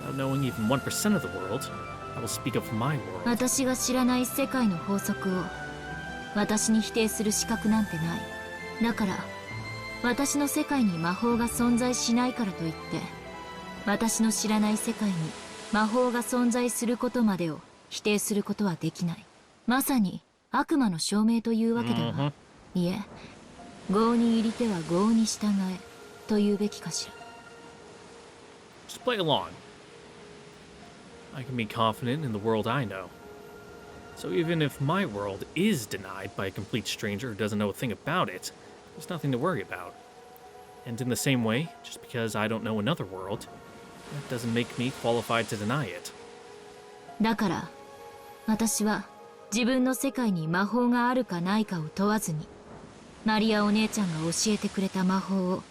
Without knowing even 1% of the world, I will speak of my world. 私が知らない世界の法則を私に否定する資格なんてない。だから私の世界に魔法が存在しないからといって私の知らない世界に魔法が存在することまでを否定することはできない。まさに悪魔の証明というわけだわ。いえ、業に入りては業に従えというべきかしら。 Just play along. I can be confident in the world I know. So even if my world is denied by a complete stranger who doesn't know a thing about it, there's nothing to worry about. And in the same way, just because I don't know another world, that doesn't make me qualified to deny it. だから私は自分の世界に魔法があるかないかを問わずにマリアお姉ちゃんが教えてくれた魔法を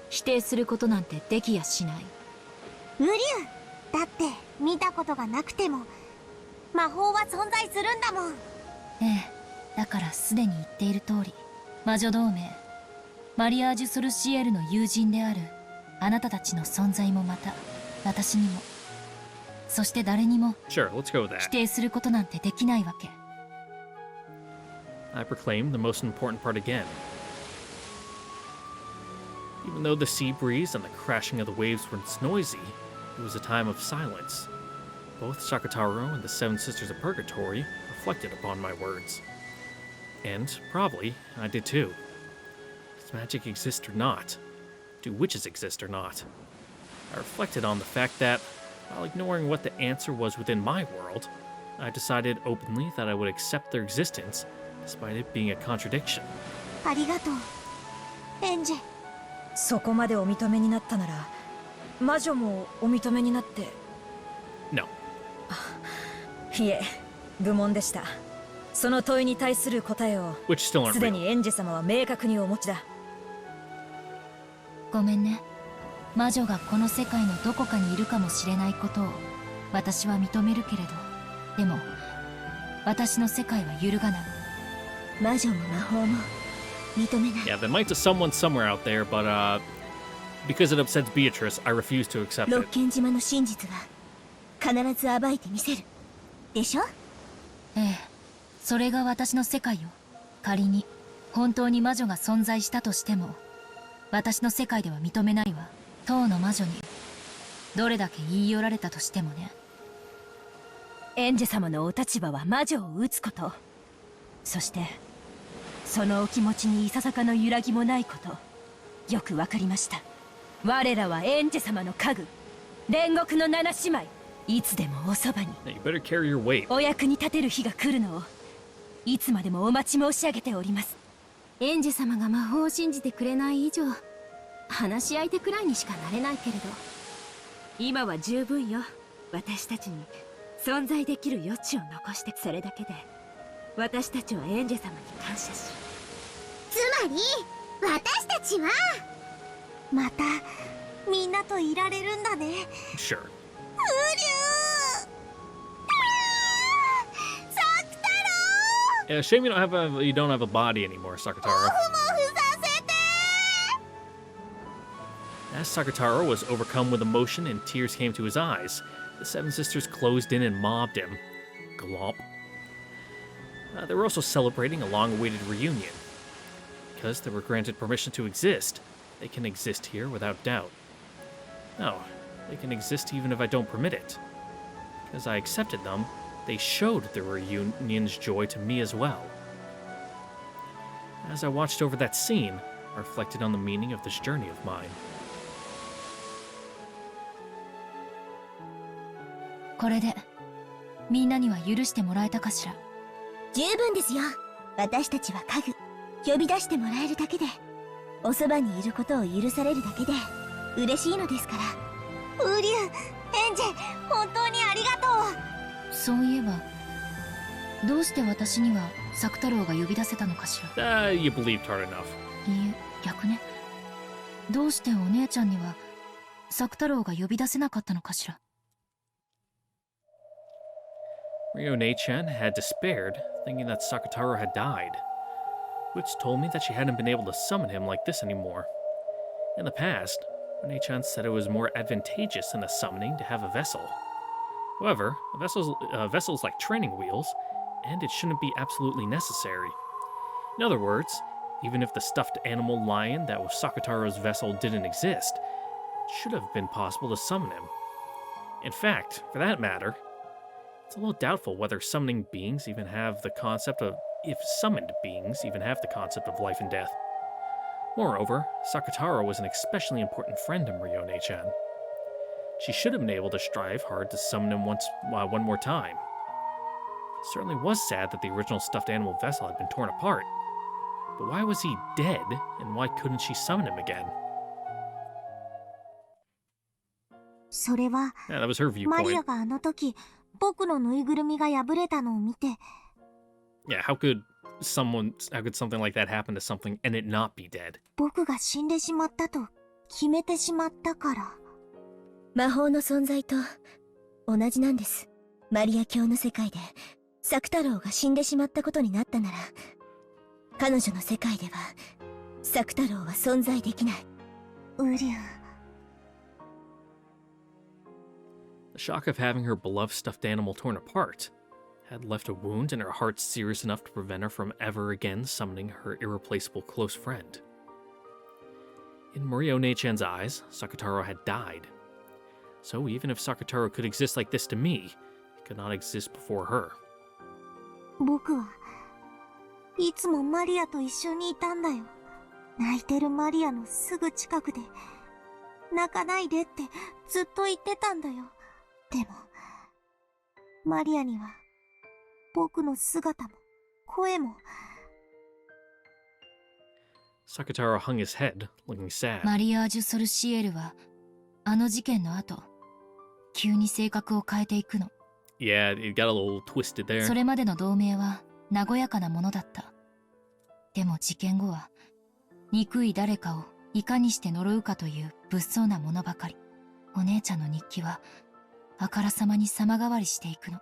否定することなんてできやしない。無理だって見たことがなくても魔法は存在するんだもん。ええ、だからすでに言っている通り魔女同盟マリアージュ・ソルシエルの友人であるあなたたちの存在もまた私にもそして誰にも Sure, let's go with 否 that. 定することなんてできないわけ。 I proclaim the most important part again. Even though the sea breeze and the crashing of the waves were noisy, it was a time of silence. Both Sakataro and the Seven Sisters of Purgatory were reflected upon my words. And, probably, I did too. Does magic exist or not? Do witches exist or not? I reflected on the fact that, while ignoring what the answer was within my world, I decided openly that I would accept their existence, despite it being a contradiction. ありがとうエンジェ。そこまでお認めになったなら魔女もお認めになって。 No. いえ、愚問でした。その問いに対する答えを Which still aren't すでに real. エンジェ様は明確にお持ちだ。ごめんね。魔女がこの世界のどこかにいるかもしれないことを私は認めるけれど、でも私の世界は揺るがない。魔女も魔法も認めない。 Yeah, there might be someone somewhere out there, but because it upsets Beatrice, I refuse to accept 六 it. 軒島の真実は必ず暴いてみせるでしょ。ええ、それが私の世界よ。仮に本当に魔女が存在したとしても、私の世界では認めないわ。当の魔女にどれだけ言い寄られたとしてもね。エンジェ様のお立場は魔女を撃つこと、そしてそのお気持ちにいささかの揺らぎもないこと、よくわかりました。我らはエンジェ様の家具、煉獄の七姉妹、いつでもおそばに You better carry your weight. お役に立てる日が来るのをいつまでもお待ち申し上げております。エンジェ様が魔法を信じてくれない以上、話し相手くらいにしかなれないけれど。今は十分よ。私たちに存在できる余地を残して、それだけで私たちはエンジェ様に感謝し、つまり私たちはまたみんなといられるんだね。 Sure. うりゅーサクタロ Yeah, shame you don't have a body anymore, ー Sakataro. モフモフさせて。 As Sakataro was overcome with emotion and tears came to his eyes, the seven sisters closed in and mobbed him. Glomp. They were also celebrating a long-awaited reunion. Because they were granted permission to exist, they can exist here without doubt. No, they can exist even if I don't permit it. Because I accepted them, they showed their reunion's joy to me as well. As I watched over that scene, I reflected on the meaning of this journey of mine. これでみんなには許してもらえたかしら。十分ですよ。私たちは家具呼び出してもらえるだけで、おそばにいることを許されるだけで嬉しいのですから。ウリュウ、エンジェ、本当にありがとう。そういえばどうして私には作太郎が呼び出せたのかしら。You believed hard enough. いいえ、逆ね。どうしてお姉ちゃんには作太郎が呼び出せなかったのかしら。Ryone-chan had despaired, thinking that Sakataro had died, which told me that she hadn't been able to summon him like this anymore. In the past, Ryone-chan said it was more advantageous in a summoning to have a vessel. However, a vessel is like training wheels, and it shouldn't be absolutely necessary. In other words, even if the stuffed animal lion that was Sakataro's vessel didn't exist, it should have been possible to summon him. In fact, for that matter, it's a little doubtful whether summoning beings even have the concept of, if summoned beings even have the concept of life and death. Moreover, Sakataro was an especially important friend to Ryone-chan. She should have been able to strive hard to summon him one more time. It certainly was sad that the original stuffed animal vessel had been torn apart. But why was he dead, and why couldn't she summon him again? それは Yeah, that was her マリア viewpoint. があの時僕のぬいぐるみが破れたのを見て、 Yeah, how could something like that happen to something and it not be dead? 僕が死んでしまったと決めてしまったから。魔法の存在と同じなんです。マリア教の世界で作太郎が死んでしまったことになったなら、彼女の世界では作太郎は存在できない。ウリュウ、 The shock of having her beloved stuffed animal torn apart had left a wound in her heart serious enough to prevent her from ever again summoning her irreplaceable close friend. In Ryone-chan's eyes, Sakataro had died. So even if Sakataro could exist like this to me, he could not exist before her. 僕はいつもマリアと一緒にいたんだよ。泣いてるマリアのすぐ近くで、泣かないでってずっと言ってたんだよ。でも、マリアには僕の姿も声も。Sakataro hung his head, looking sad. マリアージュ・ソルシエルはあの事件の後、急に性格を変えていくの。Yeah, it got a little twisted there. それまでの同盟は和やかなものだった。でも事件後は憎い誰かをいかにして呪うかという物騒なものばかり。お姉ちゃんの日記はあからさまに様変わりしていくの。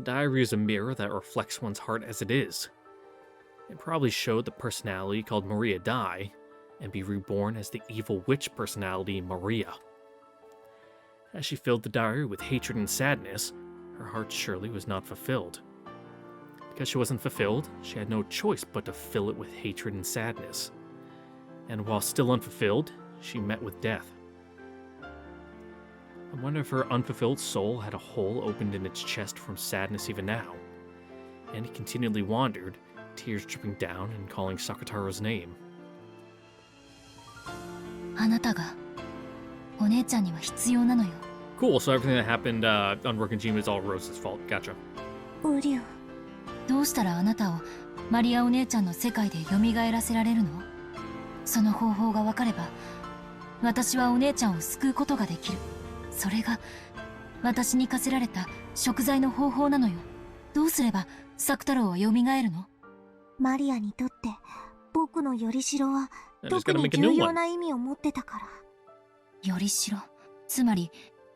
Diary is a mirror that reflects one's heart as it is. It probably showed the personality called Maria die and be reborn as the evil witch personality Maria. As she filled the diary with hatred and sadness, her heart surely was not fulfilled. Because she wasn't fulfilled, she had no choice but to fill it with hatred and sadness. And while still unfulfilled, she met with death. I wonder if her unfulfilled soul had a hole opened in its chest from sadness even now. And he continually wandered, tears dripping down and calling Sakataro's name. あなたがお姉ちゃんには必要なのよ。Cool, so everything that happened on Rokujima is all Rose's fault. Gotcha. ウリュウ、どうしたらあなたをマリアお姉ちゃんの世界で蘇らせられるの？その方法がわかれば、私はお姉ちゃんを救うことができる。それが私に課せられた贖罪の方法なのよ。どうすればサク太郎は蘇るの？マリアにとって僕のよりしろは特に重要な意味を持ってたから。よりしろ、つまり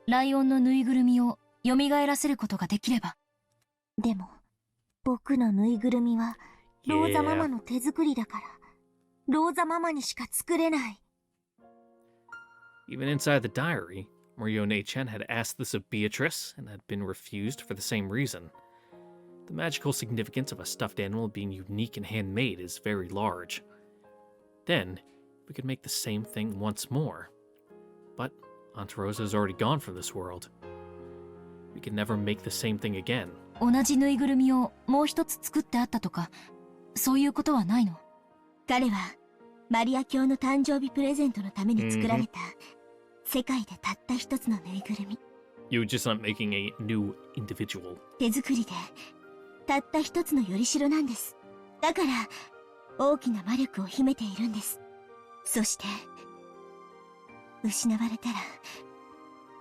ライオンのぬいぐるみを蘇らせることができれば。でも僕のぬいぐるみはローザママの手作りだから、ローザママにしか作れない。Even inside the diary, Morionei-chan had asked this of Beatrice and had been refused for the same reason. The magical significance of a stuffed animal being unique and handmade is very large. Then, we could make the same thing once more. But Aunt Rosa is already gone from this world. We can never make the same thing again. 同じぬいぐるみをもう一つ作ってあったとか、そういうことはないの？彼はマリア教の誕生日プレゼントのために作られた世界でたった一つのぬいぐるみ。You were just not making a new individual. 手作りでたった一つのよりしろなんです。だから大きな魔力を秘めているんです。そして失われたら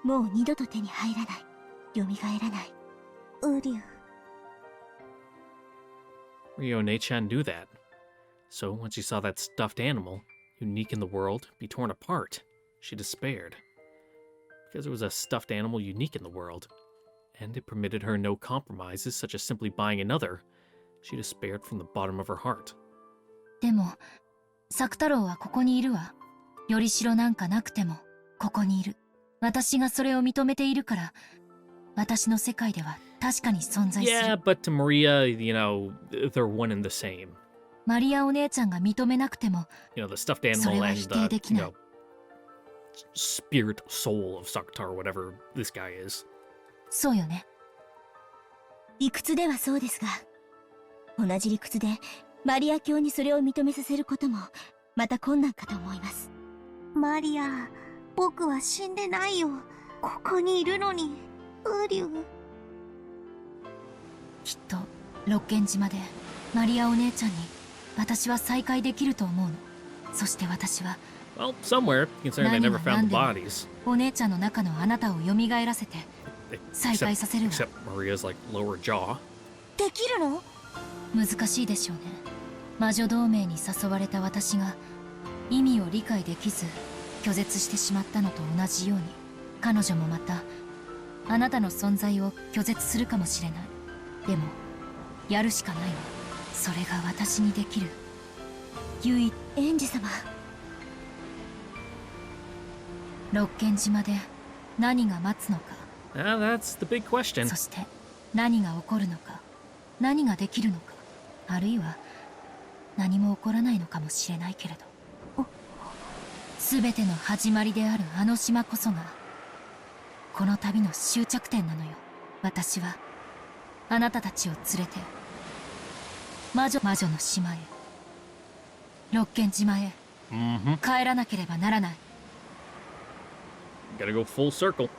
もう二度と手に入らない、蘇らない。ウリュウ。Morionei-chan knew that. So when she saw that stuffed animal, unique in the world, be torn apart, she despaired. Because it was a stuffed animal unique in the world, and it permitted her no compromises such as simply buying another, she despaired from the bottom of her heart. でも、サク太郎はここにいるわ。よりしろなんかなくても、ここにいる。私がそれを認めているから、私の世界では確かに存在する。Yeah, but to Maria, you know, they're one and the same. マリアお姉ちゃんが認めなくても、You know, the stuffed animal and the, you know, spirit soul of Sakataro, whatever this guy is. そうよね。理屈ではそうですが、同じ理屈でマリア教にそれを認めさせることもまた困難かと思います。マリア、僕は死んでないよ。ここにいるのに。ウリュウ。きっと六軒島でマリアお姉ちゃんに私は再会できると思うの。そして私は Well, somewhere, considering they never found the bodies. お姉ちゃんの中のあなたを蘇らせて再会させるわ。Except Maria's like lower jaw. できるの？難しいでしょうね。魔女同盟に誘われた私が意味を理解できず拒絶してしまったのと同じように、彼女もまたあなたの存在を拒絶するかもしれない。でもやるしかないわ。それが私にできる唯一。エンジ様、六軒島で何が待つのか。That's the big question. そして何が起こるのか、何ができるのか、あるいは何も起こらないのかもしれないけれど、全ての始まりであるあの島こそがこの旅の終着点なのよ。私はあなたたちを連れて魔女の島へ、六軒島へ帰らなければならない。 Gotta go full circle.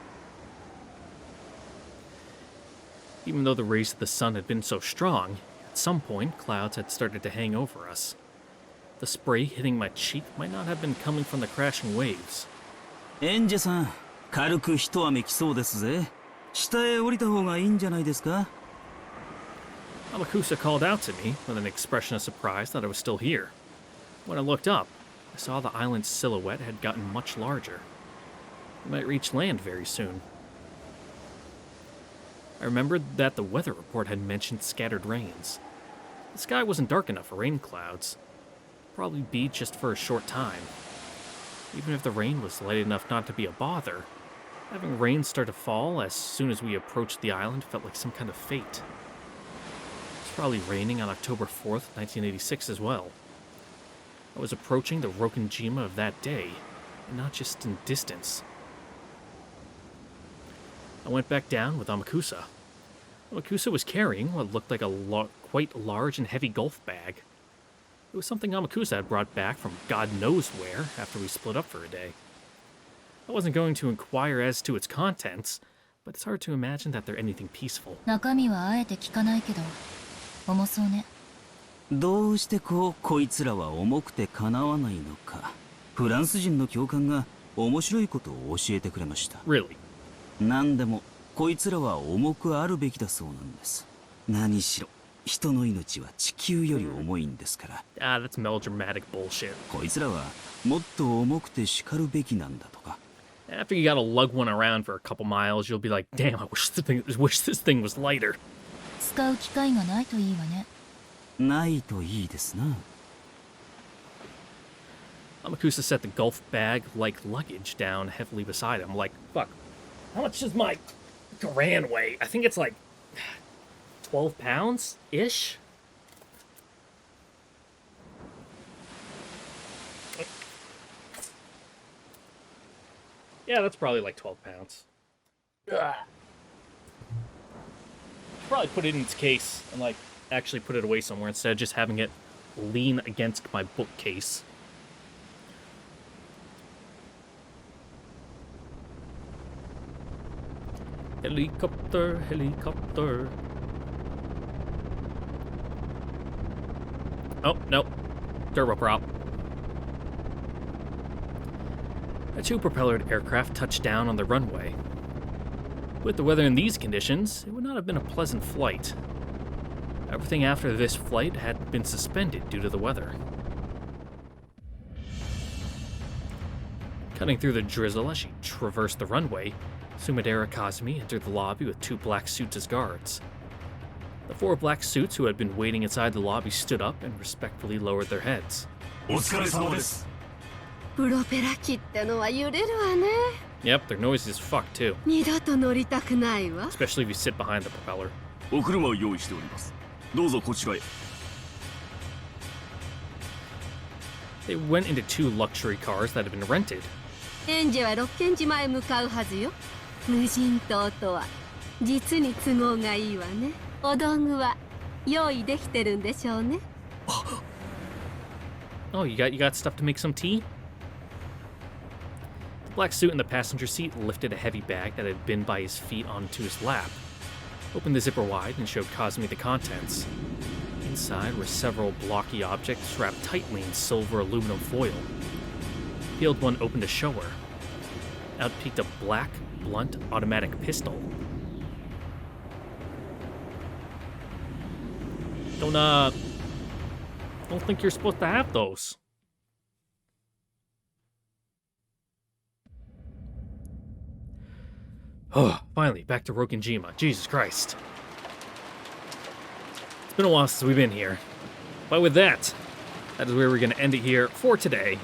Even though the rays of the sun had been so strong, at some point clouds had started to hang over us. The spray hitting my cheek might not have been coming from the crashing waves. エンジェさん、軽く一雨来そうですぜ。下へ降りた方がいいんじゃないですか？ Amakusa called out to me with an expression of surprise that I was still here. When I looked up, I saw the island's silhouette had gotten much larger. We might reach land very soon. I remembered that the weather report had mentioned scattered rains. The sky wasn't dark enough for rain clouds. Probably be just for a short time. Even if the rain was light enough not to be a bother, having rain start to fall as soon as we approached the island felt like some kind of fate. It was probably raining on October 4th, 1986 as well. I was approaching the Rokenjima of that day, and not just in distance. I went back down with Amakusa. Amakusa was carrying what looked like a quite large and heavy golf bag. It was something Amakusa had brought back from God knows where after we split up for a day. I wasn't going to inquire as to its contents, but it's hard to imagine that they're anything peaceful. 中身はあえて聞かないけど、重そうね。どうしてこいつらは重くてかなわないのか。フランス人の教官が面白いことを教えてくれました。Really? 何でもこいつらは重くあるべきだそうなんです。何しろ人の命は地球より重いんですから。Ah, that's melodramatic bullshit. こいつらはもっと重くて叱るべきなんだとか。After you gotta lug one around for a couple miles, you'll be like, damn, I wish this thing was lighter. 使う機会がないといいわね。ないといいですな。Amakusa set the golf bag-like luggage down heavily beside him, like, fuck, how much does my Garan weigh? I think it's like 12 pounds-ish? Yeah, that's probably like 12 pounds. Ugh. Probably put it in its case and, like, actually put it away somewhere instead of just having it lean against my bookcase. Helicopter, helicopter. Oh, no. Turboprop. A two-propellered aircraft touched down on the runway. With the weather in these conditions, it would not have been a pleasant flight. Everything after this flight had been suspended due to the weather. Cutting through the drizzle as she traversed the runway, Sumadera Kazumi entered the lobby with 2 black suits as guards. The 4 black suits who had been waiting inside the lobby stood up and respectfully lowered their heads. お疲れ様です。プロペラ機ってのは揺れるわね。 Yep, they're noisy as fuck too. 二度と乗りたくないわ。 Especially if you sit behind the propeller. お車を用意しております。どうぞこちらへ。They went into 2 luxury cars that had been rented. エンジェは六軒島へ向かうはずよ。無人島とは実に都合がいいわね。お道具は用意できてるんでしょうね。Oh, you got stuff to make some tea? The black suit in the passenger seat lifted a heavy bag that had been by his feet onto his lap, opened the zipper wide, and showed Kazumi the contents. Inside were several blocky objects wrapped tightly in silver aluminum foil. Peeled one open to show her. Out peeked a black, blunt, automatic pistol. Don't think you're supposed to have those. Oh, finally, back to Rokenjima. Jesus Christ. It's been a while since we've been here. But with that is where we're going to end it here for today.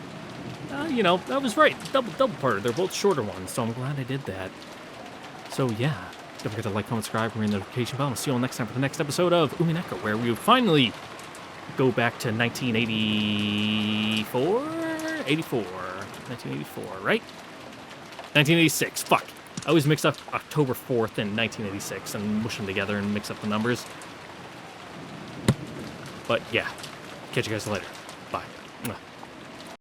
You know, I was right. Double parter. They're both shorter ones, so I'm glad I did that. So, yeah. Don't forget to like, comment, subscribe, and ring the notification bell. I'll see you all next time for the next episode of Umineko, where we will finally go back to 1984? 1984, right? 1986. Fuck. I always mix up October 4th and 1986 and mush them together and mix up the numbers. But yeah, catch you guys later. Bye. Mwah.